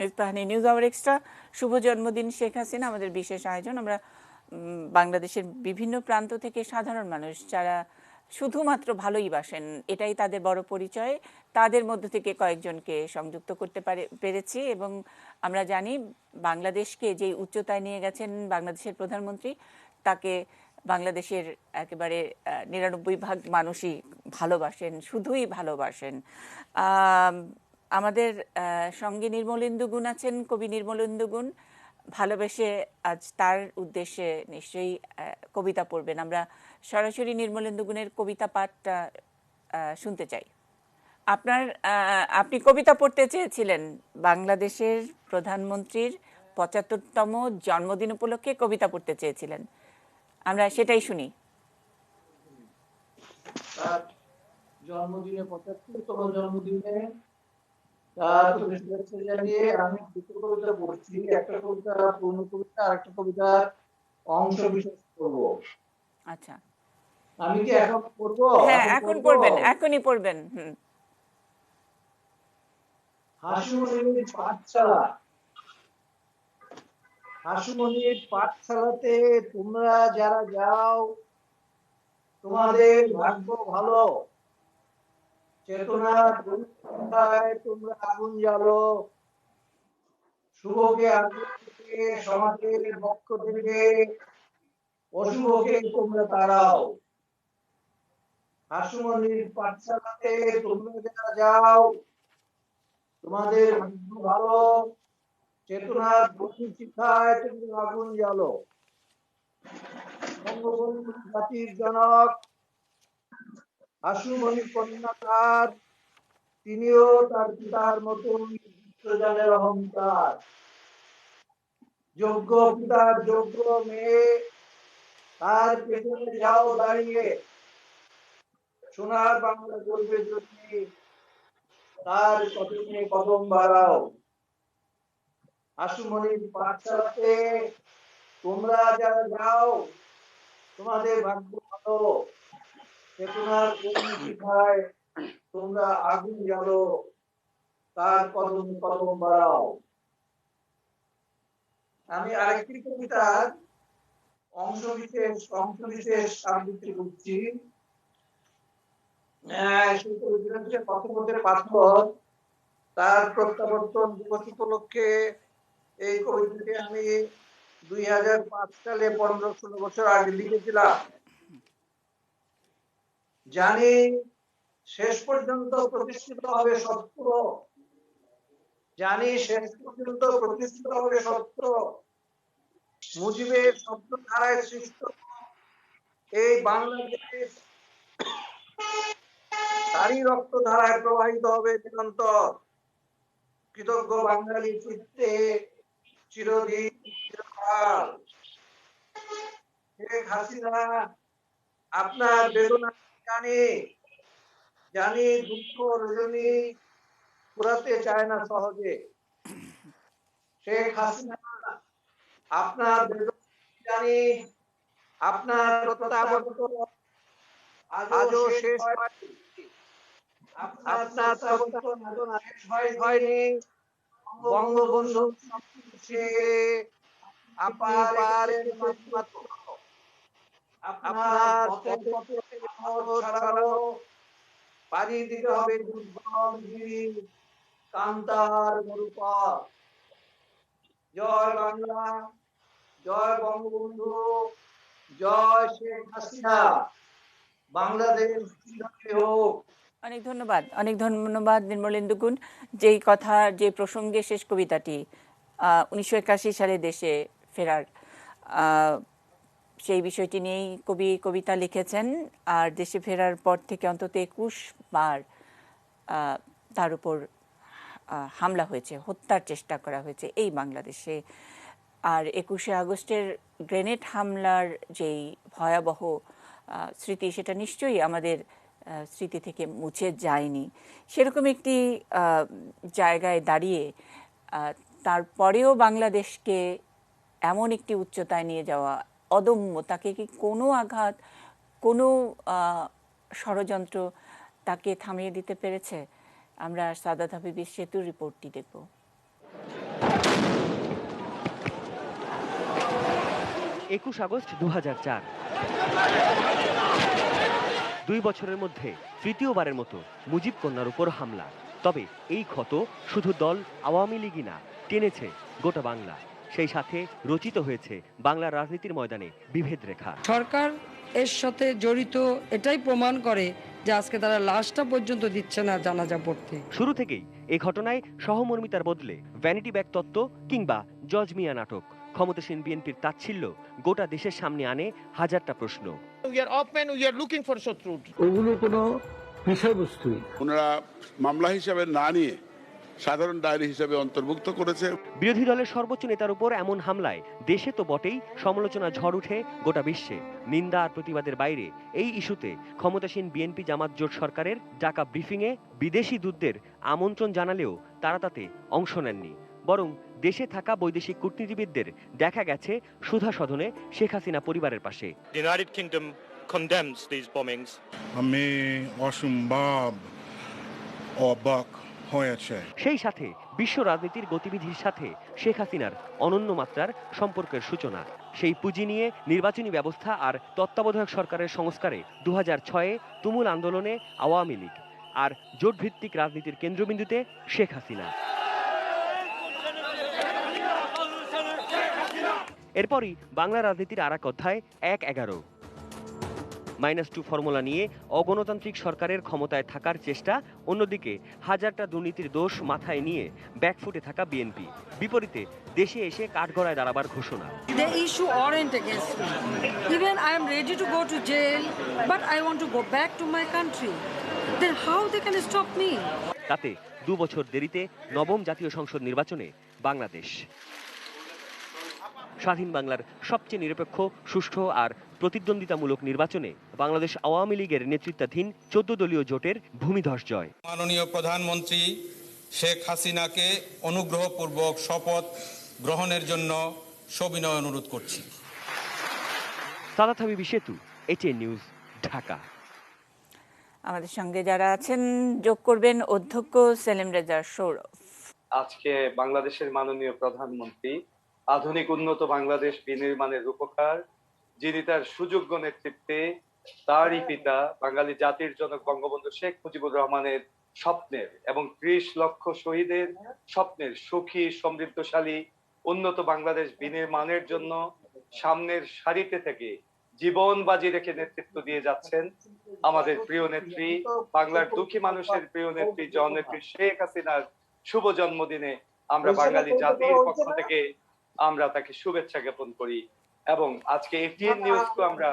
ইস্পাহানি নিউজ আওয়ার এক্সট্রা, শুভ জন্মদিন শেখ হাসিনা আমাদের বিশেষ আয়োজন। আমরা বাংলাদেশের বিভিন্ন প্রান্ত থেকে সাধারণ মানুষ যারা শুধুমাত্র ভালোই বাসেন, এটাই তাদের বড় পরিচয়, তাদের মধ্য থেকে কয়েকজনকে সংযুক্ত করতে পেরেছি। এবং আমরা জানি বাংলাদেশকে যেই উচ্চতায় নিয়ে গেছেন বাংলাদেশের প্রধানমন্ত্রী, তাকে বাংলাদেশের একেবারে 99% মানুষই ভালোবাসেন, শুধুই ভালোবাসেন। আমাদের সঙ্গে নির্মলেন্দু গুণ আছেন, কবি নির্মলেন্দু গুণ। ভালোবেসে আজ তার উদ্দেশ্যে নিশ্চয়ই কবিতা পড়বেন। আমরা সরাসরি নির্মলেন্দু গুণের কবিতা পাঠটা শুনতে চাই। আপনি কবিতা পড়তে চেয়েছিলেন বাংলাদেশের প্রধানমন্ত্রীর 75তম জন্মদিন উপলক্ষে, কবিতা পড়তে চেয়েছিলেন। আমরা সেটাই শুনি। জন্মদিনে 75তম জন্মদিনে তার শুভেচ্ছা জানিয়ে আমি দুটো কবিতা পড়ছি। একটা কবিতা পূর্ণ কবিতা, আর একটা কবিতার অংশ বিশেষ করবো। আচ্ছা, আমি কি এখন পড়বো? হ্যাঁ, এখন পড়বেন, এখনই পড়বেন। হাসুমনির পাঠশালা। হাসুমনির পাঠশালাতে তোমরা যারা যাও, তোমাদের ভাগ্য ভালো। চেতনার পরীক্ষায় তোমরা আগুন জ্বালো। শুভকে আগুন থেকে সমাজের পক্ষ থেকে অশুভকে তোমরা তাড়াও। হাসুমনির পাঠশালাতে তোমরা যারা যাও, তোমাদের ভাগ্য ভালো। চেতনার প্রতিষ্ঠায় তোমরা আগুন জ্বালো। বঙ্গবন্ধু জাতির জনক, হাসুমনি কন্যাকার, তিনিও তার পিতার মতন বিশ্বজনের অহংকার। যোগ্য পিতার যোগ্য মেয়ে, তার পেছনে যাও দাঁড়িয়ে। সোনার বাংলা গর্বের জন্য তার কদমে কদম বাড়াও। হাসুমনির পাঠশালাতে তোমরা যারা যাও, তোমাদের ভাগ্য ভালো। চেতনার কর্মী শিখায় তোমরা আগুন জ্বালো, তার কদমে কদম বাড়াও। আমি আরেকটি কবিতার অংশ বিশেষ আবৃত্তি করছি। সেই কবিতা হচ্ছে পথপথের পাথর। তার প্রত্যাবর্তন দিবস উপলক্ষে এই কবিতাটি আমি 2005 সালে 15-16 বছর আগে লিখেছিলাম। জানি শেষ পর্যন্ত প্রতিষ্ঠিত হবে সত্য, জানি শেষ পর্যন্ত প্রতিষ্ঠিত হবে সত্য। মুজিবের শব্দ ধারায় সৃষ্ট এই বাংলাদেশ তারই রক্ত ধারায় প্রবাহিত হবে নিরন্তর। কৃতজ্ঞ বাঙালি চিত্তে চিরদিন চিরকাল। শেখ হাসিনা, আপনার বেদনা জানি, জানি দুঃখ রজনী পুরাতে চায় না সহজে। শেখ হাসিনা, আপনার বেদনা জানি, আপনার প্রত্যাবর্তন আজও শেষ হয়নি। আপনার প্রত্যাবর্তন আজও শেষ হয়নি। বঙ্গবন্ধু শিবিরে আপনি পার মাত্র আপনার পথে ছাড়াও পাড়ি দিতে হবে দুর্গম গিরি কান্তার মরুপথ। জয় বাংলা, জয় বঙ্গবন্ধু, জয় শেখ হাসিনা। বাংলাদেশ হোক। অনেক ধন্যবাদ নির্মলেন্দু গুণ। যেই কথা, যে প্রসঙ্গে শেষ কবিতাটি 1981 সালে দেশে ফেরার, সেই বিষয়টি নিয়েই কবি কবিতা লিখেছেন। আর দেশে ফেরার পর থেকে অন্তত 21 বার তার উপর হামলা হয়েছে, হত্যার চেষ্টা করা হয়েছে এই বাংলাদেশে। আর 21শে আগস্টের গ্রেনেড হামলার যেই ভয়াবহ স্মৃতি, সেটা নিশ্চয়ই আমাদের স্মৃতি থেকে মুছে যায়নি। সেরকম একটি জায়গায় দাঁড়িয়ে তারপরেও বাংলাদেশকে এমন একটি উচ্চতায় নিয়ে যাওয়া অদম্য, তাকে কি কোনো আঘাত, কোনো ষড়যন্ত্র তাকে থামিয়ে দিতে পেরেছে? আমরা সাদাত হাবিবের সেতুর রিপোর্টটি দেখব। 21 আগস্ট 2004, 2 বছরের মধ্যে তৃতীয়বারের মতো মুজিব কন্যার উপর হামলা। তবে এই ক্ষত শুধু দল আওয়ামী লীগই না, টেনেছে গোটা বাংলা। সেই সাথে রচিত হয়েছে বাংলার রাজনীতির ময়দানে বিভেদ রেখা। সরকার এর সাথে জড়িত, এটাই প্রমাণ করে যে আজকে তারা লাশটা পর্যন্ত দিচ্ছে না জানাজা পড়তে। শুরু থেকেই এই ঘটনায় সহমর্মিতার বদলে ভ্যানিটি ব্যাগ তত্ত্ব কিংবা জজ মিয়া নাটক, ক্ষমতাসীন বিএনপির তাচ্ছিল্য গোটা দেশের সামনে আনে হাজারটা প্রশ্ন। ওগুলো কোনো বিষয়বস্তুই ওনারা মামলা হিসাবে না নিয়ে সাধারণ ডায়েরি হিসাবে অন্তর্ভুক্ত করেছে। বিরোধী দলের সর্বোচ্চ নেতার উপর এমন হামলায় দেশে তো বটেই, সমালোচনা ঝড় উঠে গোটা বিশ্বে। নিন্দা আর প্রতিবাদের বাইরে এই ইস্যুতে ক্ষমতাসীন বিএনপি জামাত জোট সরকারের ডাকা ব্রিফিংয়ে বিদেশি দূতদের আমন্ত্রণ জানালেও তারা তাতে অংশ নেননি। বরং দেশে থাকা বৈদেশিক কূটনীতিবিদদের দেখা গেছে সুধা সদনে শেখ হাসিনা পরিবারের পাশে। United Kingdom condemns these bombings. আমি অসম্ভব অবাক হয়েছে। সেই সাথে বিশ্ব রাজনীতির গতিবিধির সাথে শেখ হাসিনার অনন্য মাত্রার সম্পর্কের সূচনা। সেই পুঁজি নিয়ে নির্বাচনী ব্যবস্থা আর তত্ত্বাবধায়ক সরকারের সংস্কারে 2006-এ তুমুল আন্দোলনে আওয়ামী লীগ, আর জোটভিত্তিক রাজনীতির কেন্দ্রবিন্দুতে শেখ হাসিনা। এরপরই বাংলা রাজনীতির আরেক অধ্যায় 1-11। -2 ফর্মুলা নিয়ে অগণতান্ত্রিক সরকারের ক্ষমতায় থাকার চেষ্টা, অন্যদিকে হাজারটা দুর্নীতির দোষ মাথায় নিয়ে ব্যাকফুটে থাকা বিএনপি। বিপরীতে দেশে এসে কাঠগড়ায় দাঁড়াবার ঘোষণা। They issue warrant against me. Even I am ready to go to jail, but I want to go back to my country. Then how they can stop me? তাতে 2 বছর দেরিতে নবম জাতীয় সংসদ নির্বাচনে বাংলাদেশ। স্বাধীন বাংলার সবচেয়ে নিরপেক্ষ, সুষ্ঠু আর প্রতিদ্বন্দ্বিতামূলক নির্বাচনে বাংলাদেশ আওয়ামী লীগের নেতৃত্বাধীন 14 দলীয় জোটের ভূমিধস জয়। মাননীয় প্রধানমন্ত্রী শেখ হাসিনাকে অনুগ্রহপূর্বক শপথ গ্রহণের জন্য সবিনয় অনুরোধ করছি। সাদাত হাবিব সেতু, এটিএন নিউজ, ঢাকা। আমাদের সঙ্গে যারা আছেন যোগ করবেন অধ্যক্ষ সেলিম রেজা সৌরভ। আজকে বাংলাদেশের মাননীয় প্রধানমন্ত্রী আধুনিক উন্নত বাংলাদেশ বিনির্মাণের রূপকার, যিনি তার সুযোগ্য নেতৃত্বে তারই পিতা বাঙালি জাতির জনক বঙ্গবন্ধু শেখ মুজিবুর রহমানের স্বপ্নের এবং 30 লক্ষ শহীদের স্বপ্নের সুখী, সমৃদ্ধশালী, উন্নত বাংলাদেশ বিনির্মাণের জন্য সামনের সারিতে থেকে জীবন বাজি রেখে নেতৃত্ব দিয়ে যাচ্ছেন আমাদের প্রিয় নেত্রী, বাংলার দুঃখী মানুষের প্রিয় নেত্রী জননেত্রী শেখ হাসিনার শুভ জন্মদিনে আমরা বাঙালি জাতির পক্ষ থেকে আমরা তাকে শুভেচ্ছা জ্ঞাপন করি এবং আজকে এটিএন নিউজকে আমরা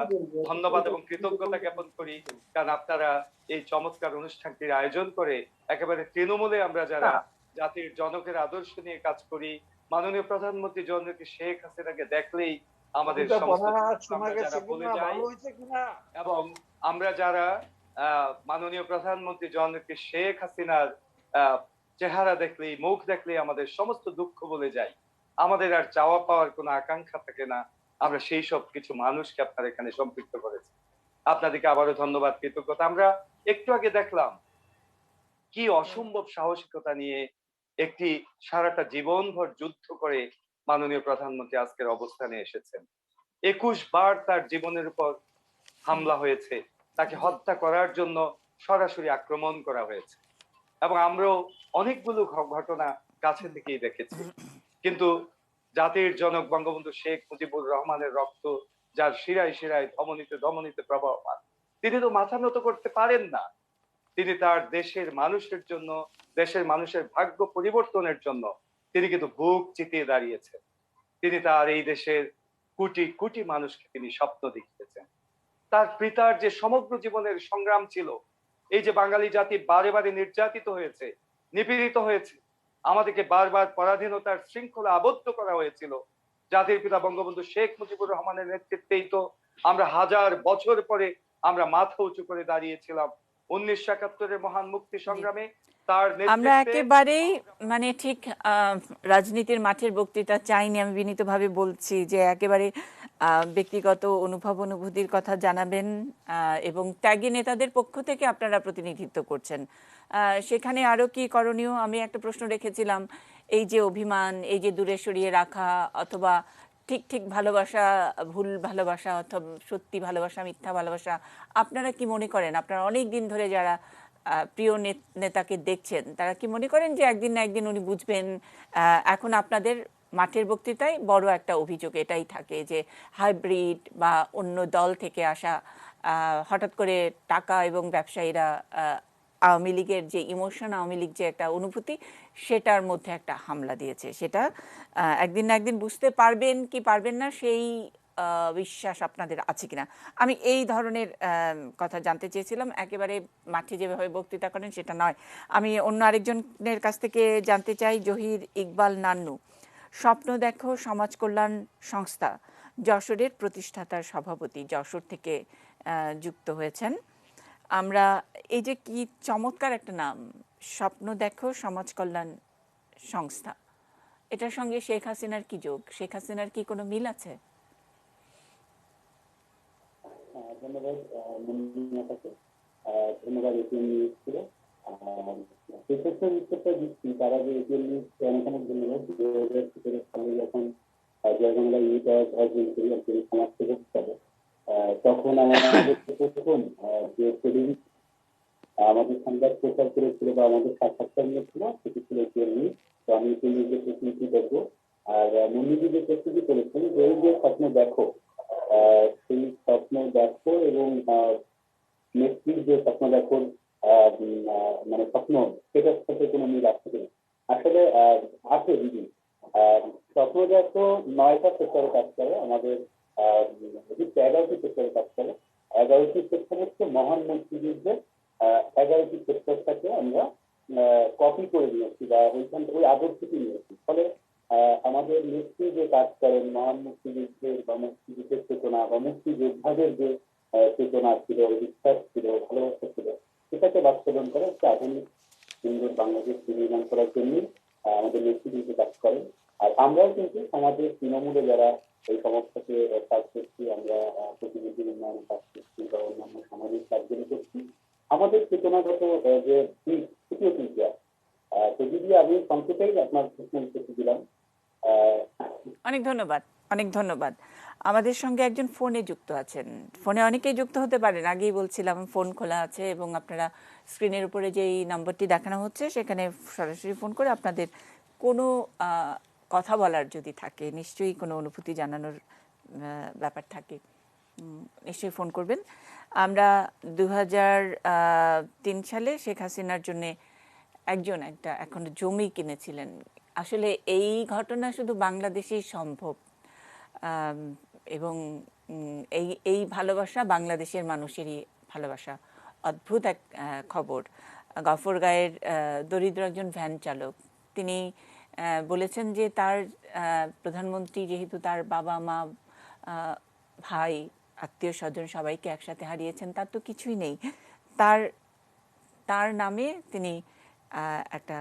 ধন্যবাদ এবং কৃতজ্ঞতা জ্ঞাপন করি, কারণ আপনারা এই চমৎকার অনুষ্ঠানটির আয়োজন করে একেবারে তৃণমূলে আমরা যারা জাতির জনকের আদর্শ নিয়ে কাজ করি, মাননীয় প্রধানমন্ত্রী জননেত্রী শেখ হাসিনাকে দেখলেই আমাদের ভুলে যায়, এবং আমরা যারা মাননীয় প্রধানমন্ত্রী জননেত্রী শেখ হাসিনার চেহারা দেখলেই, মুখ দেখলেই আমাদের সমস্ত দুঃখ ভুলে যাই, আমাদের আর চাওয়া পাওয়ার কোনো আকাঙ্ক্ষা থাকে না। আমরা সেই সব কিছু মানুষকে আপনারা এখানে সম্পৃক্ত করেছি, আপনাদেরকে আবারও ধন্যবাদ, কৃতজ্ঞতা। আমরা একটু আগে দেখলাম কি অসম্ভব সাহসিকতা নিয়ে একটি সারাটা জীবনভর যুদ্ধ করে মাননীয় প্রধানমন্ত্রী আজকের অবস্থানে এসেছেন। 21 বার তার জীবনের উপর হামলা হয়েছে, তাকে হত্যা করার জন্য সরাসরি আক্রমণ করা হয়েছে, এবং আমরাও অনেকগুলো ঘটনা কাছে থেকেই দেখেছি। কিন্তু জাতির জনক বঙ্গবন্ধু শেখ মুজিবুর রহমানের রক্ত যার শিরায় শিরায় ধমনীতে ধমনীতে প্রবাহমান, তিনি তো মাথা নত করতে পারেন না। তিনি তার দেশের মানুষের জন্য, দেশের মানুষের ভাগ্য পরিবর্তনের জন্য তিনি কিন্তু বুক চিতিয়ে দাঁড়িয়েছেন। তিনি তার এই দেশের কোটি কোটি মানুষকে তিনি স্বপ্ন দেখিয়েছেন। তার পিতার যে সমগ্র জীবনের সংগ্রাম ছিল, এই যে বাঙালি জাতি বারে বারে নির্যাতিত হয়েছে, নিপীড়িত হয়েছে, আমাদেরকে বারবার পরাধীনতার শৃঙ্খলা আবদ্ধ করা হয়েছিল, জাতির পিতা বঙ্গবন্ধু শেখ মুজিবুর রহমানের নেতৃত্বেই তো আমরা হাজার বছর পরে আমরা মাথা উঁচু করে দাঁড়িয়েছিলাম 1971-এর মহান মুক্তি সংগ্রামে। তার আমরা একেবারেই মানে ঠিক রাজনীতির মাঠের বক্তৃতা চাইনি, আমি বিনীতভাবে বলছি যে একেবারে ব্যক্তিগত অনুভব অনুভূতির কথা জানাবেন, এবং ত্যাগী নেতাদের পক্ষ থেকে আপনারা প্রতিনিধিত্ব করছেন, সেখানে আরো কি করণীয়? আমি একটা প্রশ্ন রেখেছিলাম, এই যে অভিমান, এই যে দূরে সরিয়ে রাখা, অথবা ঠিক ঠিক ভালোবাসা, ভুল ভালোবাসা, অথবা সত্যি ভালোবাসা, মিথ্যা ভালোবাসা, আপনারা কি মনে করেন? আপনারা অনেক দিন ধরে যারা প্রিয় নেতাকে দেখছেন, তারা কি মনে করেন যে একদিন না একদিন উনি বুঝবেন? এখন আপনাদের মাঠের বক্তৃতায় বড় একটা অভিযোগ এটাই থাকে যে হাইব্রিড বা অন্য দল থেকে আসা হঠাৎ করে টাকা এবং ব্যবসায়ীরা আওয়ামী লীগের যে ইমোশন, আওয়ামী লীগ যে একটা অনুভূতি, সেটার মধ্যে একটা হামলা দিয়েছে। সেটা একদিন না একদিন বুঝতে পারবেন কি পারবেন না, সেই বিশ্বাস আপনাদের আছে কিনা, আমি এই ধরনের কথা জানতে চেয়েছিলাম। একেবারে মাঠে যেভাবে বক্তৃতা করেন সেটা নয়। আমি অন্য আরেকজনের কাছ থেকে জানতে চাই, জহির ইকবাল নান্নু, স্বপ্ন দেখো সমাজ কল্যাণ সংস্থা যশোরের প্রতিষ্ঠাতার সভাপতি, যশোর থেকে যুক্ত হয়েছেন। আমরা এই যে কি চমৎকার একটা নাম, স্বপ্ন দেখো সমাজ কল্যাণ সংস্থা, এটার সঙ্গে শেখ হাসিনার কি যোগ? শেখ হাসিনার কি কোনো মিল আছে? ধন্যবাদ মনিমাতাকে, ধন্যবাদ এটিএন নিউজ ছিল। সেক্ষেত্রে উত্তরটা দিচ্ছি, তার আগে এটিএন নিউজ অনেক অনেক ধন্যবাদ। 2017 সালে যখন জয় বাংলা ইউটা অর্জন করি একজন সমাজ সেবক হিসাবে, তখন আমাদের প্রথম যে টেলিভিশন আমাদের সংবাদ প্রচার করেছিল বা আমাদের সাক্ষাৎকার নিয়েছিল, সেটি ছিল এটিএন নিউজ। তো আমি এটিএন নিউজের প্রতিনিধি দেখবো। আর মনিজি যে প্রস্তুতি করেছেন, এই যে স্বপ্ন দেখো, সেই স্বপ্ন দেখো এবং নেত্রীর যে স্বপ্ন দেখো মানে স্বপ্ন, সেটার সাথে কোনো মিল আছে কিনা? আসলে আছে দিদি। স্বপ্ন দেখো 9টা সেক্টরে কাজ করে, আমাদের 11টি সেক্টরে কাজ করে। 11টি সেক্টর হচ্ছে মহান মুক্তিযুদ্ধের 11টি সেক্টরটাকে আমরা কপি করে নিয়েছি বা ওইখান থেকে ওই আদর্শটি নিয়েছি। ফলে আমাদের নেত্রী যে কাজ করেন, মহান মুক্তিযুদ্ধের বা মুক্তিযুদ্ধের চেতনা বা মুক্তিযোদ্ধাদের যে চেতনা ছিল, বিশ্বাস ছিল, ভালোবাসা ছিল, সেটাকে বাস্তবায়ন করে একটা আধুনিক সুন্দর বাংলাদেশ নির্মাণ করার জন্য আমাদের নেত্রী কিন্তু কাজ করেন। আর আমরাও কিন্তু সমাজের তৃণমূলে যারা এই সমস্যাকে কাজ করছি, আমরা প্রতিনিধি উন্নয়ন কাজ করছি বা অন্যান্য সামাজিক কাজগুলো করছি, আমাদের চেতনাগত যে দিক সেটিও কিন্তু তো দিদি আমি সংক্ষেপেই আপনার প্রশ্ন উত্তর দিলাম। অনেক ধন্যবাদ, অনেক ধন্যবাদ। আমাদের সঙ্গে একজন ফোনে যুক্ত আছেন, ফোনে অনেকেই যুক্ত হতে পারেন, আগেই বলছিলাম ফোন খোলা আছে এবং আপনারা স্ক্রিনের উপরে যে এই নম্বরটি দেখানো হচ্ছে সেখানে সরাসরি ফোন করে আপনাদের কোনো কথা বলার যদি থাকে, নিশ্চয়ই কোনো অনুভূতি জানানোর ব্যাপার থাকে, নিশ্চয়ই ফোন করবেন। আমরা 2003 সালে শেখ হাসিনার জন্য একটা এখন জমি কিনেছিলেন, আসলে এই ঘটনা শুধু বাংলাদেশেই সম্ভব, এবং এই এই ভালোবাসা বাংলাদেশের মানুষেরই ভালোবাসা। অদ্ভুত এক খবর। গফরগাঁয়ের দরিদ্র একজন ভ্যান চালক, তিনি বলেছেন যে তার প্রধানমন্ত্রী যেহেতু তার বাবা মা ভাই আত্মীয় স্বজন সবাইকে একসাথে হারিয়েছেন, তার তো কিছুই নেই, তার তার নামে তিনি একটা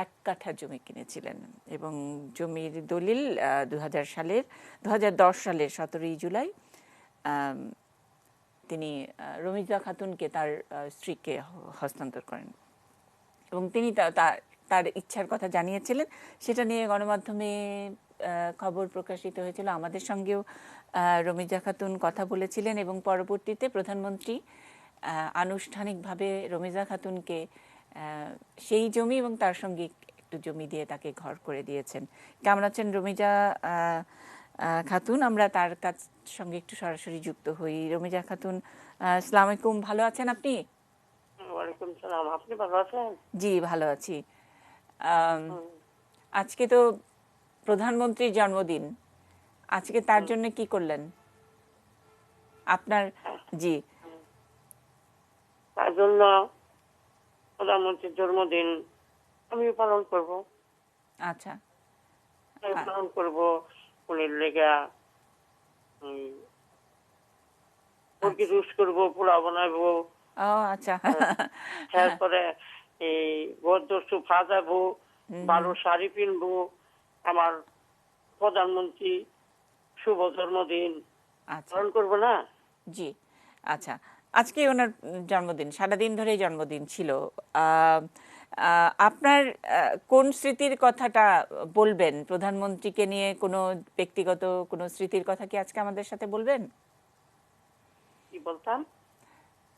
1 কাঠা জমি কিনেছিলেন এবং জমির দলিল 2010 সালের 17ই জুলাই তিনি রমিজা খাতুনকে তার স্ত্রীকে হস্তান্তর করেন এবং তিনি তার ইচ্ছার কথা জানিয়েছিলেন। সেটা নিয়ে গণমাধ্যমে খবর প্রকাশিত হয়েছিল, আমাদের সঙ্গেও রমিজা খাতুন কথা বলেছিলেন এবং পরবর্তীতে প্রধানমন্ত্রী আনুষ্ঠানিকভাবে রমিজা খাতুনকে সেই জমি এবং তার সঙ্গে একটু জমি দিয়ে তাকে ঘর করে দিয়েছেন। কেমন আছেন রমিজা খাতুন? আমরা তার কাছ সঙ্গে একটু সরাসরি যুক্ত হই। রমিজা খাতুন, আসসালামু আলাইকুম, ভালো আছেন আপনি? ওয়ালাইকুম সালাম, আপনি ভালো আছেন? জি ভালো আছি। আজকে তো প্রধানমন্ত্রীর জন্মদিন, আজকে তার জন্য কি করলেন আপনার? জি, তার জন্য প্রধানমন্ত্রীর জন্মদিন আমি পালন করব। আচ্ছা, পালন করব, উনির লেগা মুরগি রুস্ট করবো, পোলাও বানাবো। আচ্ছা, তারপরে এই বদস্ত ভাজাবো, ভালো শাড়ি কিনবো, আমার প্রধানমন্ত্রী শুভ জন্মদিন পালন করবো না? জি, আচ্ছা, আজকে ওনার জন্মদিন, সারাদিন ধরে জন্মদিন ছিল। আপনার কোন স্মৃতির কথাটা বলবেন প্রধানমন্ত্রীকে নিয়ে? কোনো ব্যক্তিগত কোনো স্মৃতির কথা কি আজকে আমাদের সাথে বলবেন? কি বলতাম?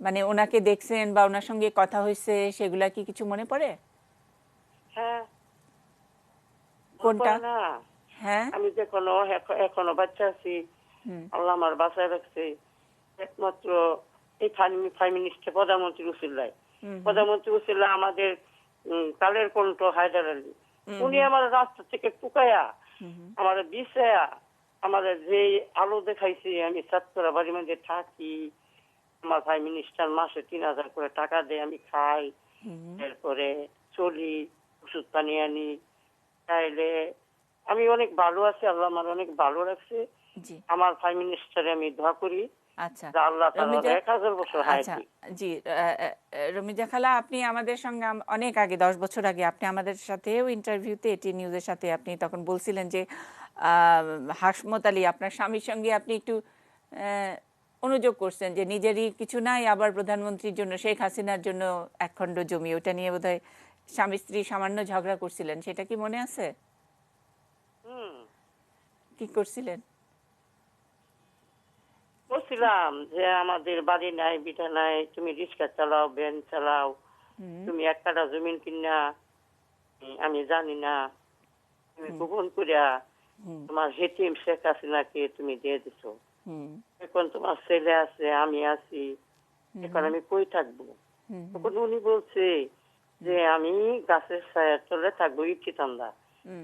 মানে ওনাকে দেখছেন বা ওনার সঙ্গে কথা হয়েছে, সেগুলা কি কিছু মনে পড়ে? হ্যাঁ। কোনটা? হ্যাঁ, আমি যে এখনো বাচ্চা আছি, আল্লাহ আমার বাঁচায় রাখছে একমাত্র এই প্রাইম মিনিস্টার প্রধানমন্ত্রী উসিল্লায়। প্রধানমন্ত্রী উসিল্লা আমাদের কালের কণ্ঠ হায়দার আলী, উনি আমার রাস্তা থেকে টুকায়া আমার বিছায়া আমার যে আলো দেখাইছে, আমি ছাত্ররা বাড়ির মধ্যে থাকি, আমার প্রাইম মিনিস্টার মাসে 3000 করে টাকা দেয়, আমি খাই, এরপরে চলি, ওষুধ পানি আনি, তাইলে আমি অনেক ভালো আছি, আল্লাহ আমার অনেক ভালো রাখছে। আমার প্রাইম মিনিস্টারে আমি দোয়া করি। আচ্ছা, আল্লাহ তাআলা 1000 বছর হায়াত দিক। জি, রমিজা খালা, আপনি আমাদের সঙ্গে অনেক আগে, 10 বছর আগে আপনি আমাদের সাথেও ইন্টারভিউতে এটি নিউজের সাথে আপনি তখন বলছিলেন যে হাসমত আলী আপনার স্বামীর সঙ্গে আপনি একটু অনুযোগ করছেন যে নিজেরই কিছু নাই, আবার প্রধানমন্ত্রীর জন্য, শেখ হাসিনার জন্য 1 খণ্ড জমি, ওটা নিয়ে বোধহয় স্বামী স্ত্রী সামান্য ঝগড়া করছিলেন, সেটা কি মনে আছে? কি করছিলেন? বলছিলাম যে আমাদের বাড়ি নাই, বিটা নাই, তুমি রিক্সা চালাও, ভ্যান চালাও, তুমি 1 কাঠা জমিন কিনা আমি জানি না, তুমি গোপন করিয়া তোমার হেতিম শেখ হাসিনাকে তুমি দিয়ে দিছো। এখন তোমার ছেলে আছে, আমি আছি, এখন আমি কই থাকবো? তখন উনি বলছে যে আমি গাছের ছায়ার তলে থাকবো, ইচ্ছিতান্দা,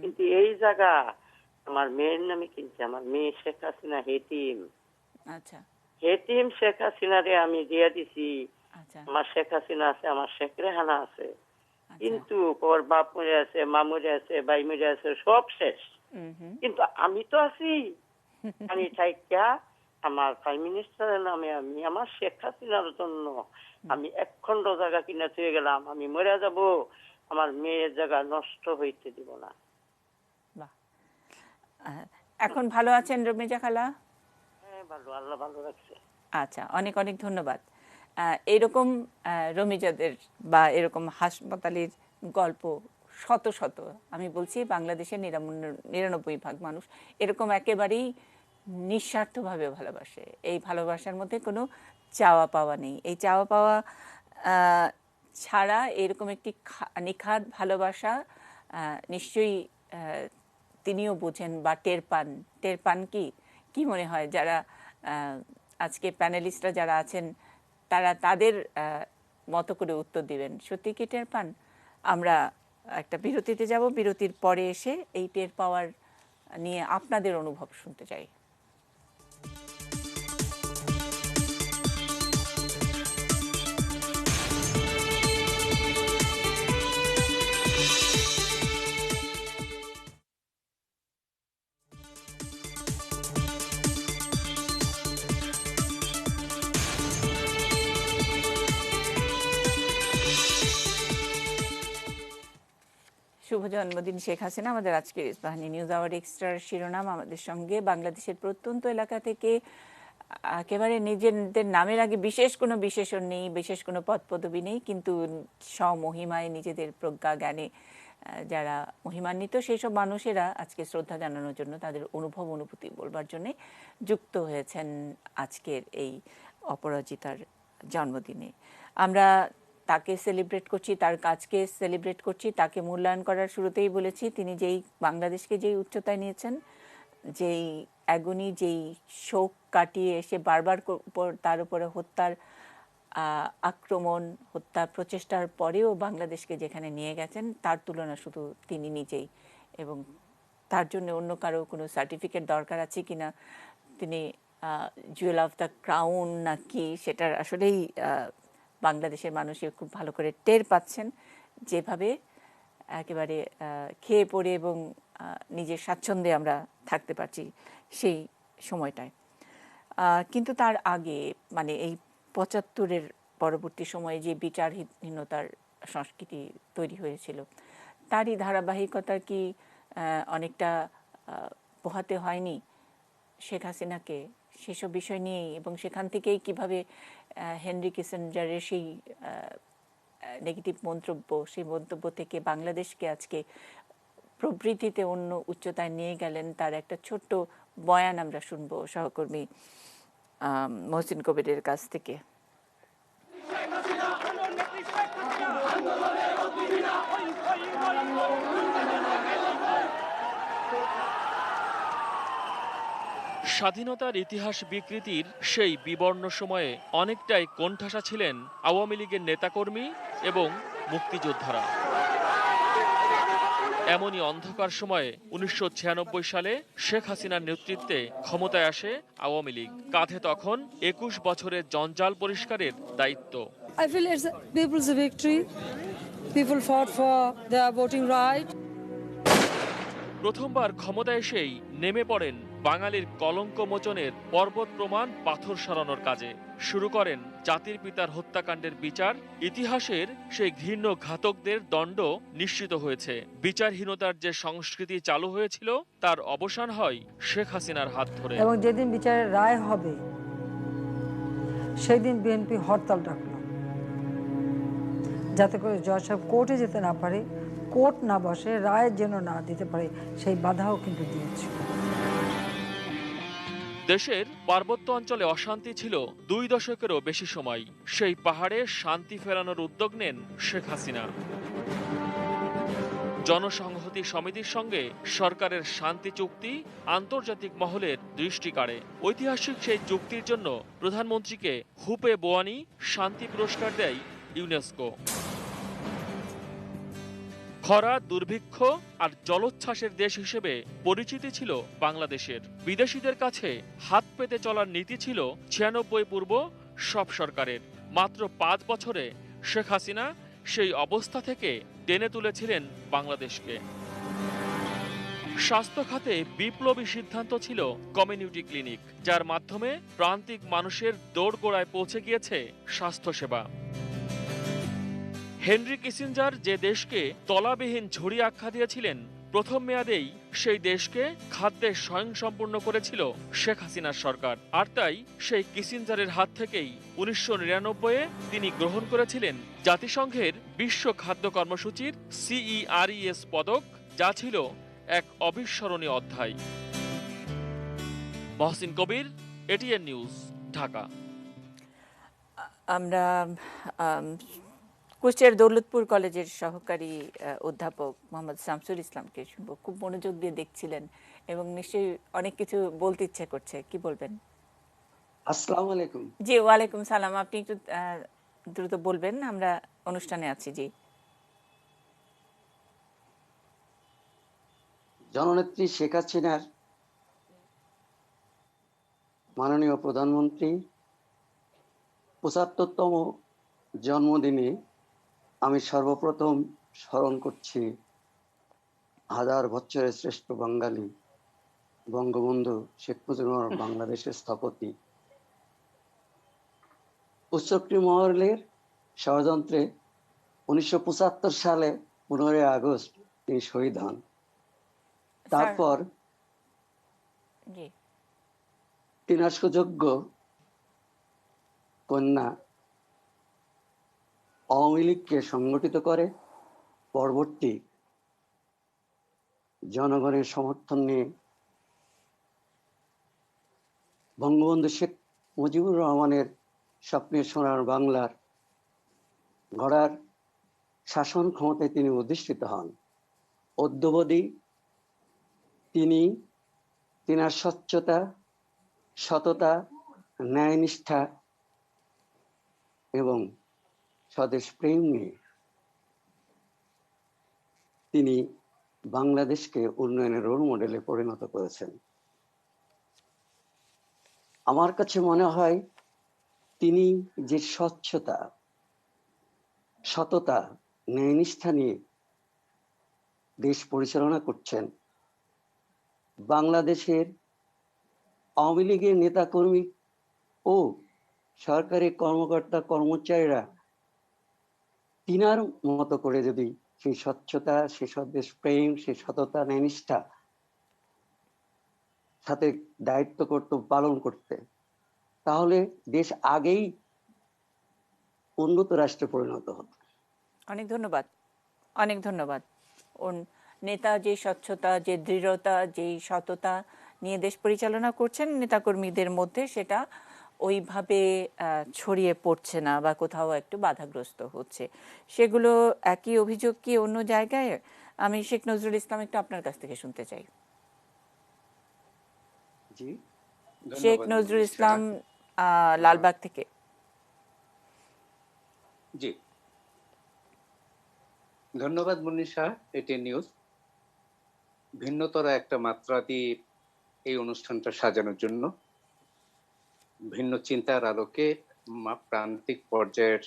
কিন্তু এই জায়গা আমার মেয়ের নামে কিনছে, আমার মেয়ে শেখ হাসিনা হেতিম। আচ্ছা, হেতিম শেখ হাসিনারে আমি দিয়ে দিছি। আমার শেখ হাসিনা আছে, আমার শেখ রেহানা আছে, কিন্তু ওর বাপ মরে আছে, মা মরে আছে, ভাই মরে আছে, সব শেষ, কিন্তু আমি তো আছি। আমি থাইকা আমার প্রাইম মিনিস্টারের নামে আমি আমার শেখ হাসিনার জন্য আমি 1 খণ্ড জায়গা কিনে থুয়ে গেলাম, আমি মরে যাব, আমার মেয়ের জায়গা নষ্ট হইতে দিব না। এখন ভালো আছেন রমিজা খালা? হ্যাঁ, ভালো, আল্লাহ ভালো রাখছে। আচ্ছা, অনেক অনেক ধন্যবাদ। এরকম রমিজাদের বা এরকম হাসমত আলীর গল্প শত শত, আমি বলছি বাংলাদেশের 99% মানুষ এরকম একেবারেই নিঃস্বার্থভাবে ভালোবাসে। এই ভালোবাসার মধ্যে কোনো চাওয়া পাওয়া নেই। এই চাওয়া পাওয়া ছাড়া এরকম একটি নিখাদ ভালোবাসা নিশ্চয়ই তিনিও বোঝেন বা টের পান। কি মনে হয় যারা আজকে প্যানেলিস্টরা যারা আছেন তারা তাদের মতো করে উত্তর দিবেন, সত্যি কি টের পান? আমরা একটা বিরতিতে যাব, বিরতির পরে এসে এই টের পাওয়ার নিয়ে আপনাদের অনুভব শুনতে চাই। শুভ জন্মদিন শেখ হাসিনা। আমাদের আজকের ইস্পাহানি নিউজ আওয়ার এক্সট্রার শিরোনাম। আমাদের সঙ্গে বাংলাদেশের প্রত্যন্ত এলাকা থেকে একেবারে নিজেদের নামের আগে বিশেষ কোনো বিশেষণ নেই, বিশেষ কোনো পদ পদবি নেই, কিন্তু স্বমহিমায় নিজেদের প্রজ্ঞা জ্ঞানে যারা মহিমান্বিত সেই সব মানুষেরা আজকে শ্রদ্ধা জানানোর জন্য, তাদের অনুভব অনুভূতি বলবার জন্যে যুক্ত হয়েছেন আজকের এই অপরাজিতার জন্মদিনে। আমরা তাকে সেলিব্রেট করছি, তার কাজকে সেলিব্রেট করছি, তাকে মূল্যায়ন করার শুরুতেই বলেছি তিনি যেই বাংলাদেশকে যেই উচ্চতায় নিয়েছেন, যেই অ্যাগনি, যেই শোক কাটিয়ে এসে বারবার তার উপরে হত্যার আক্রমণ, হত্যা প্রচেষ্টার পরেও বাংলাদেশকে যেখানে নিয়ে গেছেন তার তুলনা শুধু তিনি নিজেই, এবং তার জন্য অন্য কারো কোনো সার্টিফিকেট দরকার আছে কিনা, তিনি জুয়েল অফ দ্য ক্রাউন নাকি, সেটার আসলেই বাংলাদেশের মানুষই খুব ভালো করে টের পাচ্ছেন, যেভাবে একেবারে খেয়ে পড়ে এবং নিজের স্বাচ্ছন্দ্যে আমরা থাকতে পারছি সেই সময়টায়। কিন্তু তার আগে মানে এই ৭৫-এর পরবর্তী সময়ে যে বিচারহীনতার সংস্কৃতি তৈরি হয়েছিল, তারই ধারাবাহিকতা কি অনেকটা পোহাতে হয়নি শেখ হাসিনাকে সেসব বিষয় নিয়েই, এবং সেখান থেকেই কিভাবে হেনরি কিসিঞ্জারের সেই নেগেটিভ মন্তব্য, সেই মন্তব্য থেকে বাংলাদেশকে আজকে প্রবৃদ্ধিতে অন্য উচ্চতায় নিয়ে গেলেন, তার একটা ছোট্ট বয়ান আমরা শুনবো সহকর্মী মহসিন কবিরের কাছ থেকে। স্বাধীনতার ইতিহাস বিকৃতির সেই বিবর্ণ সময়ে অনেকটাই কোণঠাসা ছিলেন আওয়ামী লীগের নেতাকর্মী এবং মুক্তিযোদ্ধারা। এমনই অন্ধকার সময়ে ১৯৯৬ সালে শেখ হাসিনার নেতৃত্বে ক্ষমতায় আসে আওয়ামী লীগ। কাঁধে তখন ২১ বছরের জঞ্জাল পরিষ্কারের দায়িত্ব। I feel it's people's victory. People fought for their voting right. প্রথমবার ক্ষমতায় এসেই নেমে পড়েন বাঙালির কলঙ্ক মোচনের পর্বত প্রমাণ পাথর সরানোর কাজে। শুরু করেন জাতির পিতার হত্যাকাণ্ডের বিচার। ইতিহাসের সেই ঘৃণ্য ঘাতকদের দণ্ড নিশ্চিত হয়েছে। বিচারহীনতার যে সংস্কৃতি চালু হয়েছিল তার অবসান হয় শেখ হাসিনার হাত ধরে। এবং যেদিন বিচারের রায় হবে সেই দিন বিএনপি হরতাল ডাকলো, যাতে করে জজ সাহেব কোর্টে যেতে না পারে, কোর্ট না বসে, রায় যেন না দিতে পারে, সেই বাধাও কিন্তু দিয়েছে। দেশের পার্বত্য অঞ্চলে অশান্তি ছিল ২ দশকেরও বেশি সময়। সেই পাহাড়ে শান্তি ফেরানোর উদ্যোগ নেন শেখ হাসিনা। জনসংহতি সমিতির সঙ্গে সরকারের শান্তি চুক্তি আন্তর্জাতিক মহলের দৃষ্টি কাড়ে। ঐতিহাসিক সেই চুক্তির জন্য প্রধানমন্ত্রীকে হুপে বোয়ানি শান্তি পুরস্কার দেয় ইউনেস্কো। খরা, দুর্ভিক্ষ আর জলোচ্ছ্বাসের দেশ হিসেবে পরিচিতি ছিল বাংলাদেশের। বিদেশিদের কাছে হাত পেতে চলার নীতি ছিল ৯৬ পূর্ব সব সরকারের। মাত্র ৫ বছরে শেখ হাসিনা সেই অবস্থা থেকে টেনে তুলেছিলেন বাংলাদেশকে। স্বাস্থ্য খাতে বিপ্লবী সিদ্ধান্ত ছিল কমিউনিটি ক্লিনিক, যার মাধ্যমে প্রান্তিক মানুষের দোরগোড়ায় পৌঁছে গিয়েছে স্বাস্থ্যসেবা। হেনরি কিসিঞ্জার যে দেশকে তলাবিহীন ঝুড়ি আখ্যা দিয়েছিলেন, প্রথম মেয়াদেই সেই দেশকে খাদ্যে স্বয়ংসম্পূর্ণ করেছিল শেখ হাসিনার সরকার। আর তাই সেই কিসিঞ্জারের হাত থেকেই ১৯৯৯-এ তিনি গ্রহণ করেছিলেন জাতিসংঘের বিশ্ব খাদ্য কর্মসূচির CERES পদক, যা ছিল এক অবিস্মরণীয় অধ্যায়। মহসিন কবির, ATN নিউজ, ঢাকা। আমরা কুষ্টিয়ার দৌলতপুর কলেজের সহকারী অধ্যাপক মোহাম্মদ শামসুল ইসলামকে শুনবো। খুব মনোযোগ দিয়ে দেখছিলেন এবং নিশ্চয়ই অনেক কিছু বলতে ইচ্ছে করছে, কি বলবেন? আসসালামু আলাইকুম। জি, ওয়ালাইকুম সালাম। আপনি একটু দ্রুত বলবেন, আমরা অনুষ্ঠানে আছি। জি জননেত্রী শেখ হাসিনার মাননীয় প্রধানমন্ত্রী ৭৫তম জন্মদিনে আমি সর্বপ্রথম স্মরণ করছি হাজার বছরের শ্রেষ্ঠ বাঙালি বঙ্গবন্ধু শেখ মুজিবুর রহমান, বাংলাদেশের স্থপতি। উচ্চক্রী মহলের ষড়যন্ত্রে ১৯৭৫ সালে ১৫ই আগস্ট তিনি শহীদ হন। তারপর তিনার সুযোগ্য কন্যা আওয়ামী লীগকে সংগঠিত করে পরবর্তী জনগণের সমর্থন নিয়ে বঙ্গবন্ধু শেখ মুজিবুর রহমানের স্বপ্নের সোনার বাংলার গড়ার শাসন ক্ষমতায় তিনি অধিষ্ঠিত হন। অদ্যবধি তিনি তিনার স্বচ্ছতা, সততা, ন্যায়নিষ্ঠা এবং স্বদেশ প্রেম নিয়ে তিনি বাংলাদেশকে উন্নয়নের রোল মডেলে পরিণত করেছেন। আমার কাছে মনে হয় তিনি যে স্বচ্ছতা, সততা, ন্যায়নিষ্ঠা নিয়ে দেশ পরিচালনা করছেন, বাংলাদেশের আওয়ামী লীগের নেতাকর্মী ও সরকারি কর্মকর্তা কর্মচারীরা তিনার মতো করে যদি সেই স্বচ্ছতা, সেই স্বদেশ প্রেম, সেই সততা, ন্যায়নিষ্ঠা সাথে দায়িত্ব কর্তব্য পালন করতে, তাহলে দেশ আগেই উন্নত রাষ্ট্রে পরিণত হতো। অনেক ধন্যবাদ, অনেক ধন্যবাদ। নেতা যে স্বচ্ছতা, যে দৃঢ়তা, যে সততা নিয়ে দেশ পরিচালনা করছেন নেতাকর্মীদের মধ্যে, সেটা ওইভাবে ছড়িয়ে পড়ছে না বা কোথাও একটু বাধাগ্রস্ত হচ্ছে। সেগুলো একই অভিযোগ কি অন্য জায়গায়? আমি শেখ নজরুল ইসলাম একটু আপনার কাছ থেকে শুনতে চাই। জি, শেখ নজরুল ইসলাম, লালবাগ থেকে। জি, ধন্যবাদ মনীষা। এটি নিউজ ভিন্নতর একটা মাত্রা দিয়ে এই অনুষ্ঠানটা সাজানোর জন্য, ভিন্ন চিন্তার আলোকে প্রান্তিক পর্যায়ের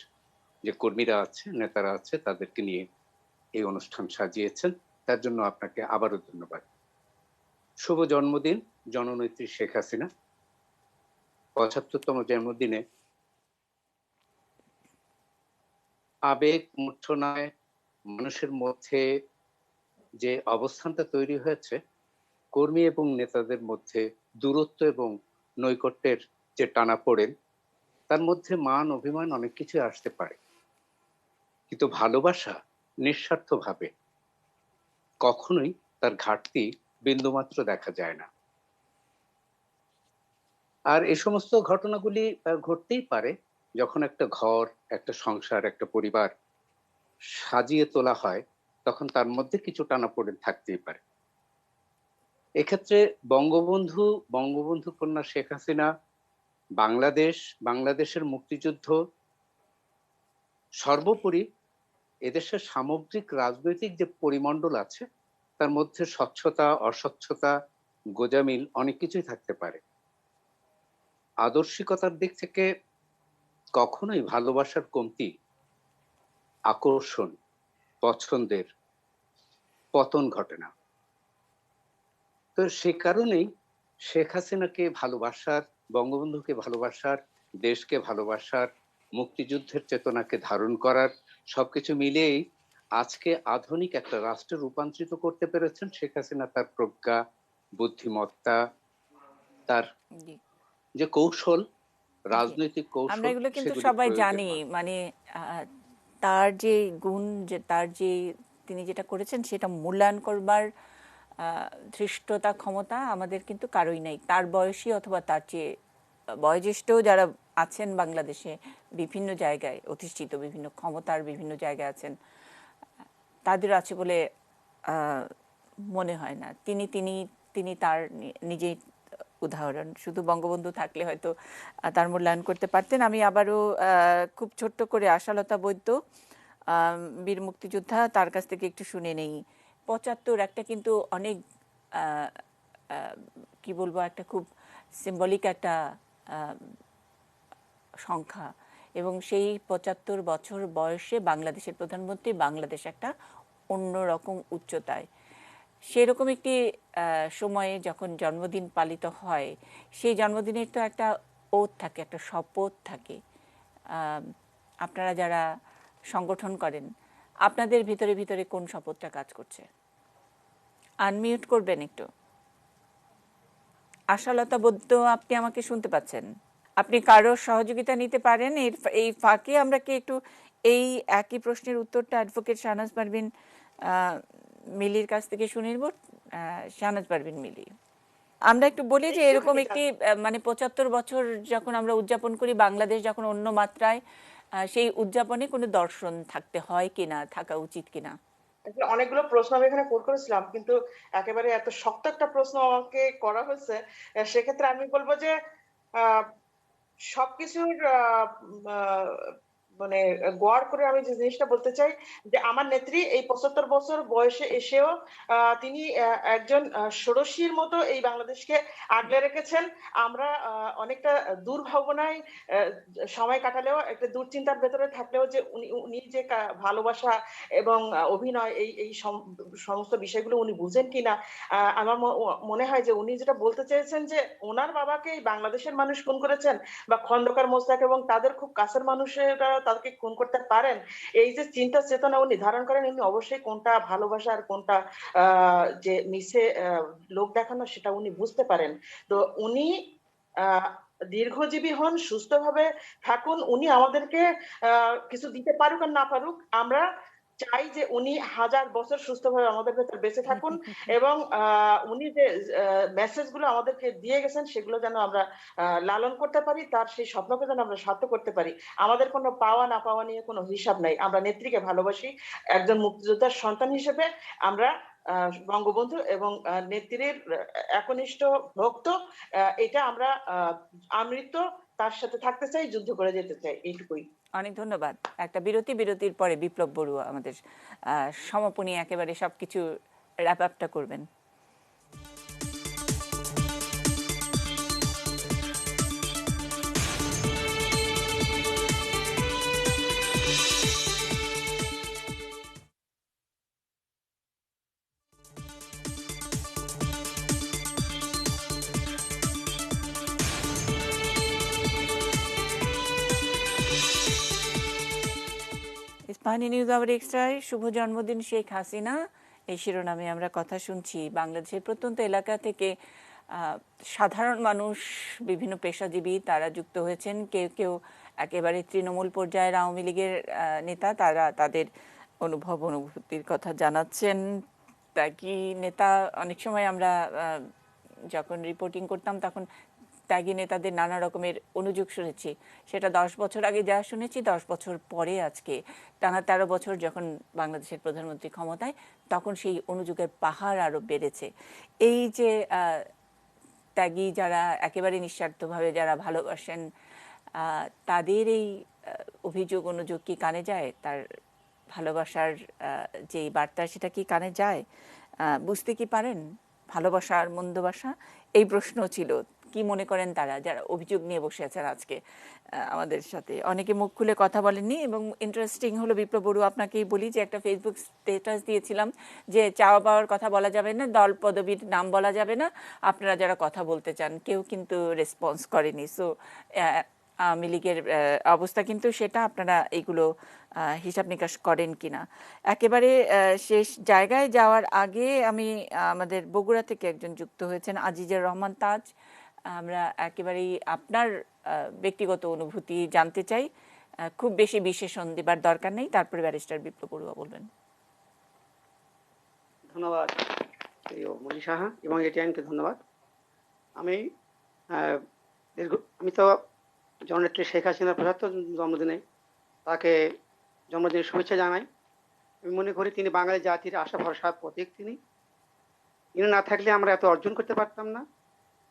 যে কর্মীরা আছে, নেতারা আছে, তাদেরকে নিয়ে এই অনুষ্ঠান সাজিয়েছেন, তার জন্য আপনাকে আবারও ধন্যবাদ। শুভ জন্মদিন জননেত্রী শেখ হাসিনা। ৭৫তম জন্মদিনে আবেগ মূর্ছনায় মানুষের মধ্যে যে অবস্থানটা তৈরি হয়েছে, কর্মী এবং নেতাদের মধ্যে দূরত্ব এবং নৈকট্যের যে টানাপোড়েন, তার মধ্যে মান অভিমান অনেক কিছু আসতে পারে, কিন্তু ভালোবাসা নিঃস্বার্থভাবে কখনোই তার ঘাটতি বিন্দুমাত্র দেখা যায় না। আর এই সমস্ত ঘটনাগুলি ঘটতেই পারে যখন একটা ঘর, একটা সংসার, একটা পরিবার সাজিয়ে তোলা হয়, তখন তার মধ্যে কিছু টানাপোড়েন থাকতেই পারে। এক্ষেত্রে বঙ্গবন্ধু কন্যা শেখ হাসিনা, বাংলাদেশের মুক্তিযুদ্ধ, সর্বোপরি এদেশের সামগ্রিক রাজনৈতিক যে পরিমণ্ডল আছে, তার মধ্যে স্বচ্ছতা, অস্বচ্ছতা, গোঁজামিল অনেক কিছুই থাকতে পারে। আদর্শিকতার দিক থেকে কখনোই ভালোবাসার কমতি, আকর্ষণ, পছন্দের পতন ঘটে না। তো সে কারণেই শেখ হাসিনাকে ভালোবাসার, বঙ্গবন্ধুকে ভালোবাসার, দেশকে ভালোবাসার, মুক্তিযুদ্ধের চেতনাকে ধারণ করার, সবকিছু মিলিয়েই আজকে আধুনিক একটা রাষ্ট্রে রূপান্তরিত করতে পেরেছেন শেখ হাসিনা। তার প্রজ্ঞা, বুদ্ধিমত্তা, তার যে কৌশল, রাজনৈতিক কৌশল, আমরা এগুলো কিন্তু সবাই জানি। মানে তার যে গুণ, যে তার যে তিনি যেটা করেছেন সেটা মূল্যায়ন করবার ধৃষ্টতা, ক্ষমতা আমাদের কিন্তু কারোই নাই। তার বয়সী অথবা তার চেয়ে বয়োজ্যেষ্ঠ যারা আছেন বাংলাদেশে বিভিন্ন জায়গায় অধিষ্ঠিত, বিভিন্ন ক্ষমতার বিভিন্ন জায়গায় আছেন, তাদের আছে বলে মনে হয় না। তিনি তার নিজেই উদাহরণ। শুধু বঙ্গবন্ধু থাকলে হয়তো তার মূল্যায়ন করতে পারতেন। আমি আবারও খুব ছোট্ট করে আশালতা বৈদ্য, বীর মুক্তিযোদ্ধা, তার কাছ থেকে একটু শুনে নেই। ৭৫ একটা কিন্তু অনেক আহ, আহ, কি বলবো, একটা খুব সিম্বলিক একটা আহ, সংখ্যা, এবং সেই ৭৫ বছর বয়সে বাংলাদেশের প্রধানমন্ত্রী, বাংলাদেশ একটা অন্যরকম উচ্চতায়। সেরকম একটি সময়ে যখন জন্মদিন পালিত হয়, সেই জন্মদিনের তো একটা ওত থাকে, একটা শপথ থাকে। আপনারা যারা সংগঠন করেন, আপনাদের ভিতরে ভিতরে কোন শপথটা কাজ করছে? আনমিউট করবেন একটু। আশালতা বৈদ্য, আপনি আমাকে শুনতে পাচ্ছেন? আপনি কারো সহযোগিতা নিতে পারেন। এই ফাঁকে আমরা কি একটু এই একই প্রশ্নের উত্তরটা অ্যাডভোকেট শাহনাজ পারভীন মিলির কাছ থেকে শুনে নেব। শাহনাজ পারভীন মিলি, আমরা একটু বলি যে এরকম একটি মানে ৭৫ বছর যখন আমরা উদযাপন করি, বাংলাদেশ যখন অন্য মাত্রায়, সেই উদযাপনে কোনো দর্শন থাকতে হয় কিনা, থাকা উচিত কিনা? অনেকগুলো প্রশ্ন আমি এখানে কোট করেছিলাম, কিন্তু একেবারে এত শক্ত একটা প্রশ্ন আমাকে করা হয়েছে, সেক্ষেত্রে আমি বলবো যে সবকিছুর মানে গড় করে আমি যে জিনিসটা বলতে চাই যে আমার নেত্রী এই ৭৫ বছর বয়সে এসেও তিনি একজন ষোড়শীর মতো এই বাংলাদেশকে আগলে রেখেছেন। আমরা অনেকটা দুর্ভাবনায় সময় কাটালেও, একটা দুশ্চিন্তার ভেতরে থাকলেও যে উনি যে ভালোবাসা এবং অভিনয় এই সমস্ত বিষয়গুলো উনি বুঝেন কিনা। আমার মনে হয় যে উনি যেটা বলতে চেয়েছেন যে ওনার বাবাকে এই বাংলাদেশের মানুষ খুন করেছেন, বা খন্দকার মোশতাক এবং তাদের খুব কাছের মানুষেরা তাদেরকে খুন করতে পারেন, এই যে চিন্তা চেতনা উনি ধারণ করেন, উনি অবশ্যই কোনটা ভালোবাসা আর কোনটা যে মিছে লোক দেখানো সেটা উনি বুঝতে পারেন। তো উনি দীর্ঘজীবী হন, সুস্থভাবে থাকুন, উনি আমাদেরকে কিছু দিতে পারুক আর না পারুক, আমরা চাই যে উনি 1000 বছর সুস্থভাবে আমাদের ভেতর বেঁচে থাকুন, এবং উনি যে মেসেজ গুলো আমাদেরকে দিয়ে গেছেন সেগুলো যেন আমরা লালন করতে পারি, তার সেই স্বপ্নকে যেন আমরা সার্থক করতে পারি। আমাদের কোনো পাওয়া না পাওয়া নিয়ে কোনো হিসাব নাই। আমরা নেত্রীকে ভালোবাসি, একজন মুক্তিযোদ্ধার সন্তান হিসেবে আমরা বঙ্গবন্ধু এবং নেত্রীর একনিষ্ঠ ভক্ত। এটা আমরা আমৃত্য তার সাথে থাকতে চাই, যুদ্ধ করে যেতে চাই, এইটুকুই। অনেক ধন্যবাদ। একটা বিরতির পরে বিপ্লব বড়ুয়া আমাদের সমাপনী একেবারে সবকিছু র্যাপ আপটা করবেন। ইস্পাহানি নিউজ আওয়ার এক্সট্রায় শুভ জন্মদিন শেখ হাসিনা, এই শিরোনামে আমরা কথা শুনছি। বাংলাদেশের প্রত্যন্ত এলাকা থেকে সাধারণ মানুষ, বিভিন্ন পেশাজীবী তারা যুক্ত হয়েছেন। কেউ কেউ একেবারে তৃণমূল পর্যায়ের আওয়ামী লীগের নেতা, তারা তাদের অনুভূতির কথা জানাচ্ছেন। তা কি নেতা, অনেক সময় আমরা যখন রিপোর্টিং করতাম তখন ত্যাগী নেতাদের নানা রকমের অনুযোগ শুনেছি। সেটা 10 বছর আগে যা শুনেছি, 10 বছর পরে আজকে টানা 13 বছর যখন বাংলাদেশের প্রধানমন্ত্রী ক্ষমতায়, তখন সেই অনুযোগের পাহাড় আরো বেড়েছে। এই যে ত্যাগী যারা একেবারে নিঃস্বার্থভাবে যারা ভালোবাসেন, তাদের এই অভিযোগ অনুযোগ কি কানে যায়? তার ভালোবাসার যে বার্তা, সেটা কি কানে যায়? বুঝতে কি পারেন ভালোবাসা আর মন্দবাসা? এই প্রশ্ন ছিল। কি মনে করেন তারা যারা অভিযোগ নিয়ে বসে আছেন আজকে আমাদের সাথে? অনেকে মুখ খুলে কথা বলেননি, এবং ইন্টারেস্টিং হলো বিপ্লব বড়ুয়া, আপনাকেই বলি যে একটা ফেসবুক স্ট্যাটাস দিয়েছিলাম যে চাওয়া পাওয়ার কথা বলা যাবে না, দল পদবীর নাম বলা যাবে না, আপনারা যারা কথা বলতে চান। কেউ কিন্তু রেসপন্স করেনি। সো আওয়ামী লীগের অবস্থা কিন্তু সেটা, আপনারা এইগুলো হিসাব নিকাশ করেন কিনা। একেবারে শেষ জায়গায় যাওয়ার আগে আমি আমাদের বগুড়া থেকে একজন যুক্ত হয়েছেন, আজিজুর রহমান তাজ। আমরা একেবারেই আপনার ব্যক্তিগত অনুভূতি জানতে চাই, খুব বেশি বিশেষণ দেবার দরকার নেই, তারপরে ব্যারিস্টার বিপ্লব বড়ুয়া বলবেন। ধন্যবাদ মনি সাহা এবং এটিএনকে ধন্যবাদ। আমি তো জননেত্রী শেখ হাসিনার ৭৫ জন্মদিনে তাকে জন্মদিনের শুভেচ্ছা জানাই। আমি মনে করি তিনি বাঙালি জাতির আশা ভরসার প্রতীক। তিনি না থাকলে আমরা এত অর্জন করতে পারতাম না।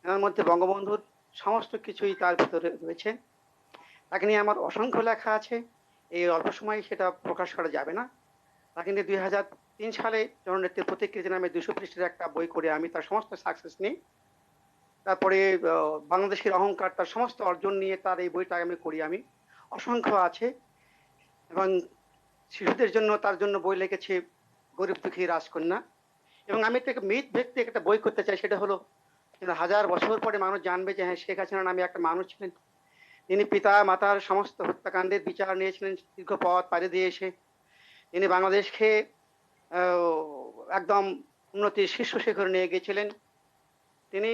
এর মধ্যে বঙ্গবন্ধুর সমস্ত কিছুই তার ভিতরে রয়েছে। তাকে নিয়ে আমার অসংখ্য লেখা আছে, এই অল্প সময়ে সেটা প্রকাশ করা যাবে না। তাকে নিয়ে 2003 সালে জননেত্রীর প্রতিকৃতি নামে 200 পৃষ্ঠার একটা বই করে আমি তার সমস্ত সাকসেস নিই। তারপরে বাংলাদেশের অহংকার, তার সমস্ত অর্জন নিয়ে তার এই বইটা আমি করি। আমি অসংখ্য আছে এবং শিশুদের জন্য তার জন্য বই লিখেছে গরিব দুঃখী রাজকন্যা। এবং আমি একটা মিথ ভিত্তিক একটা বই করতে চাই, সেটা হলো 1000 বছর পরে মানুষ জানবে যে হ্যাঁ, শেখ হাসিনা নামে একটা মানুষ ছিলেন, তিনি পিতা মাতার সমস্ত হত্যাকাণ্ডের বিচার নিয়েছিলেন দীর্ঘ পথ পাড়ি দিয়ে এসে। তিনি বাংলাদেশকে একদম উন্নতির শীর্ষ শিখরে নিয়ে গিয়েছিলেন। তিনি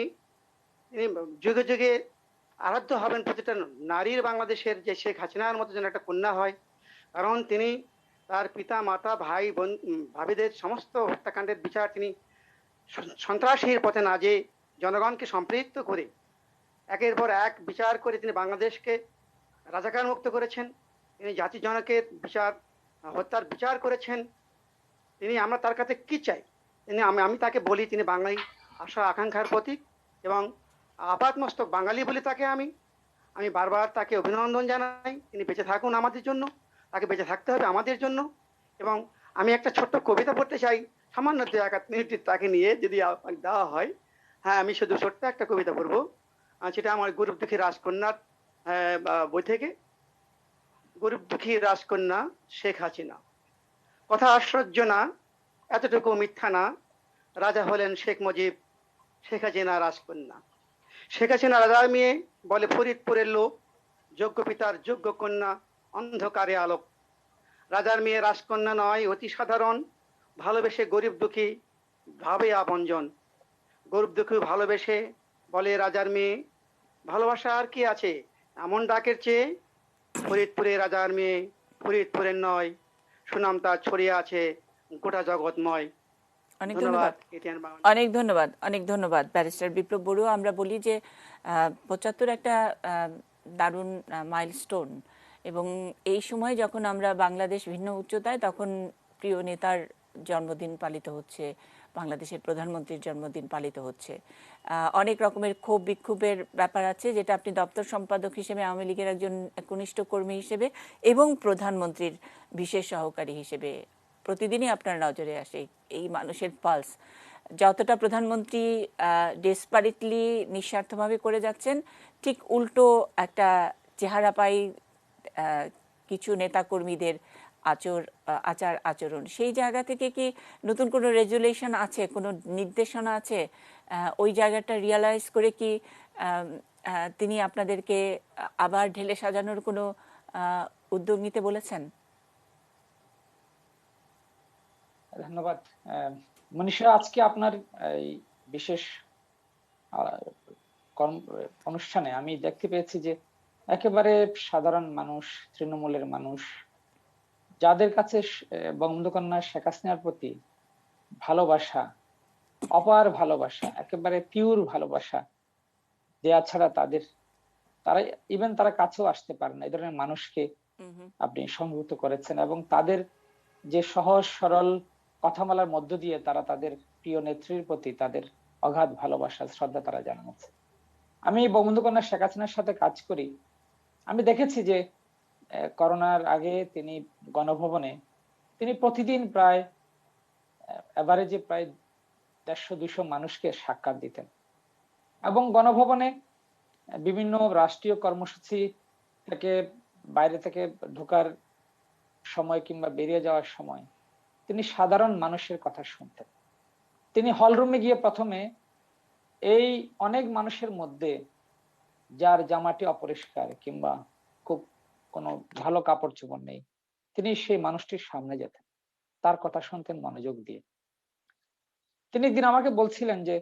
তিনি যুগে যুগে আরাধ্য হবেন প্রতিটা নারীর, বাংলাদেশের যে শেখ হাসিনার মতো যেন একটা কন্যা হয়। কারণ তিনি তার পিতা মাতা ভাই বোন ভাবিদের সমস্ত হত্যাকাণ্ডের বিচার তিনি সন্ত্রাসীর পথে না যে জনগণকে সম্পৃক্ত করে একের পর এক বিচার করে তিনি বাংলাদেশকে রাজাকার মুক্ত করেছেন। তিনি জাতি জনকের বিচার, হত্যার বিচার করেছেন। তিনি, আমরা তার কাছে কি চাই? তিনি, আমি তাকে বলি তিনি বাঙালি আশা আকাঙ্ক্ষার প্রতীক এবং আপাতমস্তক বাঙালি বলে তাকে আমি বারবার তাকে অভিনন্দন জানাই। তিনি বেঁচে থাকুন আমাদের জন্য, তাকে বেঁচে থাকতে হবে আমাদের জন্য। এবং আমি একটা ছোট্ট কবিতা পড়তে চাই, সামান্য 2-1 মিনিট তাকে নিয়ে যদি দেওয়া হয়। হ্যাঁ, আমি শুধু ছোট্ট একটা কবিতা পড়বো, সেটা আমার গরিব দুঃখী রাজকন্যার বই থেকে। গরিব দুঃখী রাজকন্যা শেখ হাসিনা, কথা আশ্চর্য না, এতটুকু মিথ্যা না, রাজা হলেন শেখ মুজিব, শেখ হাসিনা রাজকন্যা। শেখ হাসিনা রাজার মেয়ে, বলে ফরিদপুরের লোক, যোগ্য পিতার যোগ্য কন্যা, অন্ধকারে আলোক। রাজার মেয়ে রাজকন্যা নয়, অতি সাধারণ, ভালোবেসে গরিব দুঃখী ভাবে আপনজন। গরিব দুঃখী ভালোবেসে বলে রাজার মেয়ে, ভালোবাসা আর কি আছে এমন ডাকের চেয়ে। ফরিদপুরে রাজার মেয়ে, ফরিদপুরের নয়, সুনাম তার ছড়িয়ে আছে গোটা জগৎময়। অনেক ধন্যবাদ, অনেক ধন্যবাদ ব্যারিস্টার বিপ্লব বড়ুয়া। আমরা বলি যে 75 একটা দারুণ মাইলস্টোন, এবং এই সময় যখন আমরা বাংলাদেশ ভিন্ন উচ্চতায়, তখন প্রিয় নেতার জন্মদিন পালিত হচ্ছে, বাংলাদেশের প্রধানমন্ত্রীর জন্মদিন পালিত হচ্ছে। অনেক রকমের ক্ষোভ বিক্ষোভের ব্যাপার আছে, যেটা আপনি দপ্তর সম্পাদক হিসেবে, আওয়ামী লীগের একজন কনিষ্ঠ কর্মী হিসেবে এবং প্রধানমন্ত্রীর বিশেষ সহকারী হিসেবে প্রতিদিনই আপনার নজরে আসে এই মানুষের পালস। যতটা প্রধানমন্ত্রী ডেসপারেটলি নিঃস্বার্থভাবে করে যাচ্ছেন, ঠিক উল্টো একটা চেহারা পাই কিছু নেতাকর্মীদের আচার আচরণ। সেই জায়গা থেকে কি নতুন কোনো রেজুলেশন আছে, কোনো নির্দেশনা আছে? ওই জায়গাটা রিয়ালাইজ করে কি তিনি আপনাদেরকে আবার ঢেলে সাজানোর কোনো উদ্যোগ নিতে বলেছেন? ধন্যবাদ মনীষা। আজকে আপনার এই বিশেষ অনুষ্ঠানে আমি দেখতে পেয়েছি যে একেবারে সাধারণ মানুষ, তৃণমূলের মানুষ, যাদের কাছে বঙ্গবন্ধু কন্যা শেখ হাসিনার প্রতি ভালোবাসা, অপার ভালোবাসা, একেবারে পিওর ভালোবাসা দেয়া ছাড়া তারা কাছেও আসতে পারে না। এই ধরনের মানুষকে আপনি সংযুক্ত করেছেন এবং তাদের যে সহজ সরল কথা বলার মধ্য দিয়ে তারা তাদের প্রিয় নেত্রীর প্রতি তাদের অগাধ ভালোবাসা, শ্রদ্ধা তারা জানাচ্ছে। আমি বঙ্গবন্ধু কন্যা শেখ হাসিনার সাথে কাজ করি। আমি দেখেছি যে করোনার আগে তিনি গণভবনে তিনি প্রতিদিন প্রায় এভারেজে প্রায় 150-200 মানুষকে সাক্ষাৎ দিতেন এবং গণভবনে বিভিন্ন রাষ্ট্রীয় কর্মসূচি থেকে বাইরে থেকে ঢোকার সময় কিংবা বেরিয়ে যাওয়ার সময় তিনি সাধারণ মানুষের কথা শুনতেন। তিনি হলরুমে গিয়ে প্রথমে এই অনেক মানুষের মধ্যে যার জামাটি অপরিষ্কার কিংবা খুব কোনো ভালো কাপড় চোপড় নেই, তিনি সেই মানুষটির সামনে যেতেন, তার কথা শুনতেন মনোযোগ দিয়ে। তিনি একদিন আমাকে বলছিলেন যে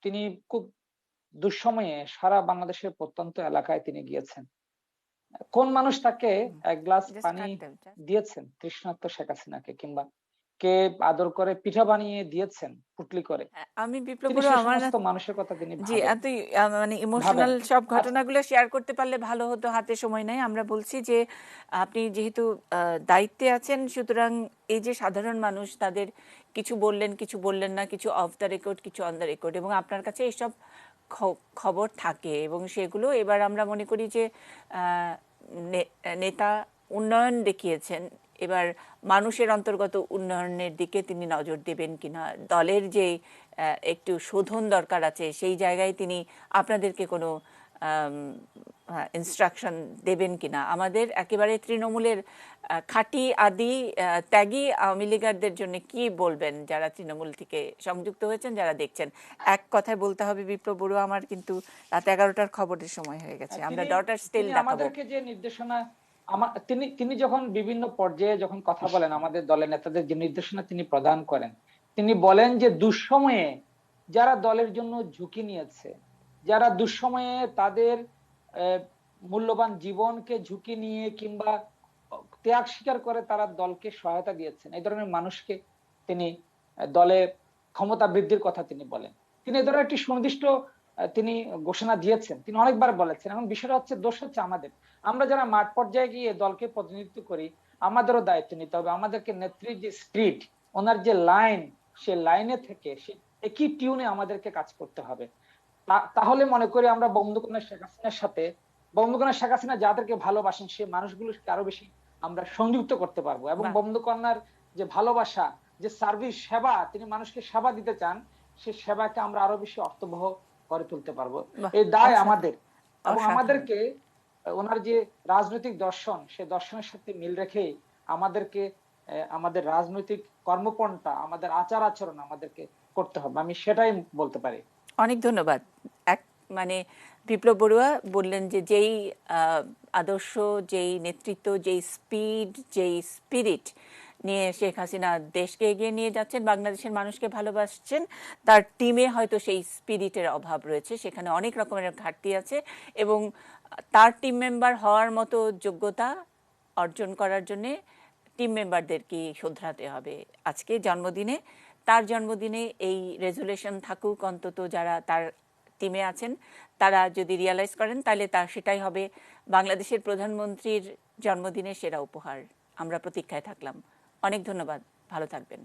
তিনি খুব দুঃসময়ে সারা বাংলাদেশের প্রত্যন্ত এলাকায় তিনি গিয়েছেন। কোন মানুষ তাকে এক গ্লাস পানি দিয়েছেন তৃষ্ণার্ত শেখ হাসিনাকে, কিংবা কে আদর করে পিঠা বানিয়ে দিয়েছেন পুটলি করে। আমি বিপ্লব আমার মানুষের কথা তিনি মানে ইমোশনাল সব ঘটনাগুলো শেয়ার করতে পারলে ভালো হতো, হাতে সময় নাই। আমরা বলছি যে আপনি যেহেতু দায়িত্বে আছেন, সুতরাং এই যে সাধারণ মানুষ, তাদের কিছু বললেন, কিছু বললেন না, কিছু অফ দ্য রেকর্ড, কিছু অন দ্য রেকর্ড, এবং আপনার কাছে এইসব খবর থাকে এবং সেগুলো এবার আমরা মনে করি যে নেতা উন্নয়ন দেখিয়েছেন এবার মানুষের অন্তর্গত উন্নয়নের দিকে তিনি নজর দেবেন কিনা, দলের যে একটু শোধন দরকার আছে সেই জায়গায় তিনি আপনাদেরকে কোনো ইনস্ট্রাকশন দেবেন কিনা। আমাদের একেবারে তৃণমূলের খাঁটি আদি ত্যাগী আওয়ামী লীগারদের জন্য কি বলবেন, যারা তৃণমূল থেকে সংযুক্ত হয়েছেন, যারা দেখছেন? এক কথায় বলতে হবে বিপ্লব বড়ুয়া, আমার কিন্তু রাত 11টার খবরের সময় হয়ে গেছে, আমরা ডটার স্টিল দেখাবো। আমাদেরকে যে নির্দেশনা তিনি যখন বিভিন্ন পর্যায়ে যখন কথা বলেন, আমাদের দলের নেতাদের যে নির্দেশনা তিনি প্রদান করেন, তিনি বলেন যে দুঃসময়ে যারা দলের জন্য ঝুঁকি নিয়েছে, যারা দুঃসময়ে তাদের মূল্যবান জীবনকে ঝুঁকি নিয়ে কিংবা ত্যাগ স্বীকার করে তারা দলকে সহায়তা দিয়েছেন, এই ধরনের মানুষকে তিনি দলে ক্ষমতা বৃদ্ধির কথা তিনি বলেন। তিনি এই ধরনের একটি সুনির্দিষ্ট তিনি ঘোষণা দিয়েছেন, তিনি অনেকবার বলেছেন। এখন বিষয়টা হচ্ছে, দোষ হচ্ছে আমাদের। আমরা যারা মাঠ পর্যায়ে গিয়ে দলকে প্রতিনিধিত্ব করি, আমাদেরও দায়িত্ব নিতে হবে। আমাদেরকে নেত্রীর যে স্পিরিট, ওনার যে লাইন, সে লাইনে থেকে সে একই টিউনে আমাদেরকে কাজ করতে হবে। তাহলে মনে করি আমরা বঙ্গবন্ধু শেখ হাসিনার সাথে, বঙ্গবন্ধু শেখ হাসিনা যাদেরকে ভালোবাসেন সে মানুষগুলোকে আরো বেশি আমরা সংযুক্ত করতে পারবো। এবং বঙ্গবন্ধু কন্যার যে ভালোবাসা, যে সার্ভিস, সেবা, তিনি মানুষকে সেবা দিতে চান, সে সেবাকে আমরা আরো বেশি অর্থবহ করে তুলতে পারবো। এই দায় আমাদের। এবং আমাদেরকে ওনার যে রাজনৈতিক দর্শন, সে দর্শনের সাথে মিল রেখে আমাদেরকে আমাদের রাজনৈতিক কর্মপন্থা, আমাদের আচার আচরণ আমাদেরকে করতে হবে, আমি সেটাই বলতে পারি। অনেক ধন্যবাদ। মানে বিপ্লব বড়ুয়া বললেন যে যেই আদর্শ, যেই নেতৃত্ব, যেই স্পিড, যেই স্পিরিট নিয়ে শেখ হাসিনা দেশকে এগিয়ে নিয়ে যাচ্ছেন, বাংলাদেশের মানুষকে ভালোবাসছেন, তার টিমে হয়তো সেই স্পিরিটের অভাব রয়েছে, সেখানে অনেক রকমের ঘাটতি আছে এবং তার টিম মেম্বার হওয়ার মতো যোগ্যতা অর্জন করার জন্যে টিম মেম্বারদেরকে শোধরাতে হবে। আজকে জন্মদিনে, তার জন্মদিনে এই রেজুলেশন থাকুক, অন্তত যারা তার টিমে আছেন তারা যদি রিয়ালাইজ করেন, তাহলে সেটাই হবে বাংলাদেশের প্রধানমন্ত্রীর জন্মদিনের সেরা উপহার। আমরা প্রতীক্ষায় থাকলাম। অনেক ধন্যবাদ, ভালো থাকবেন।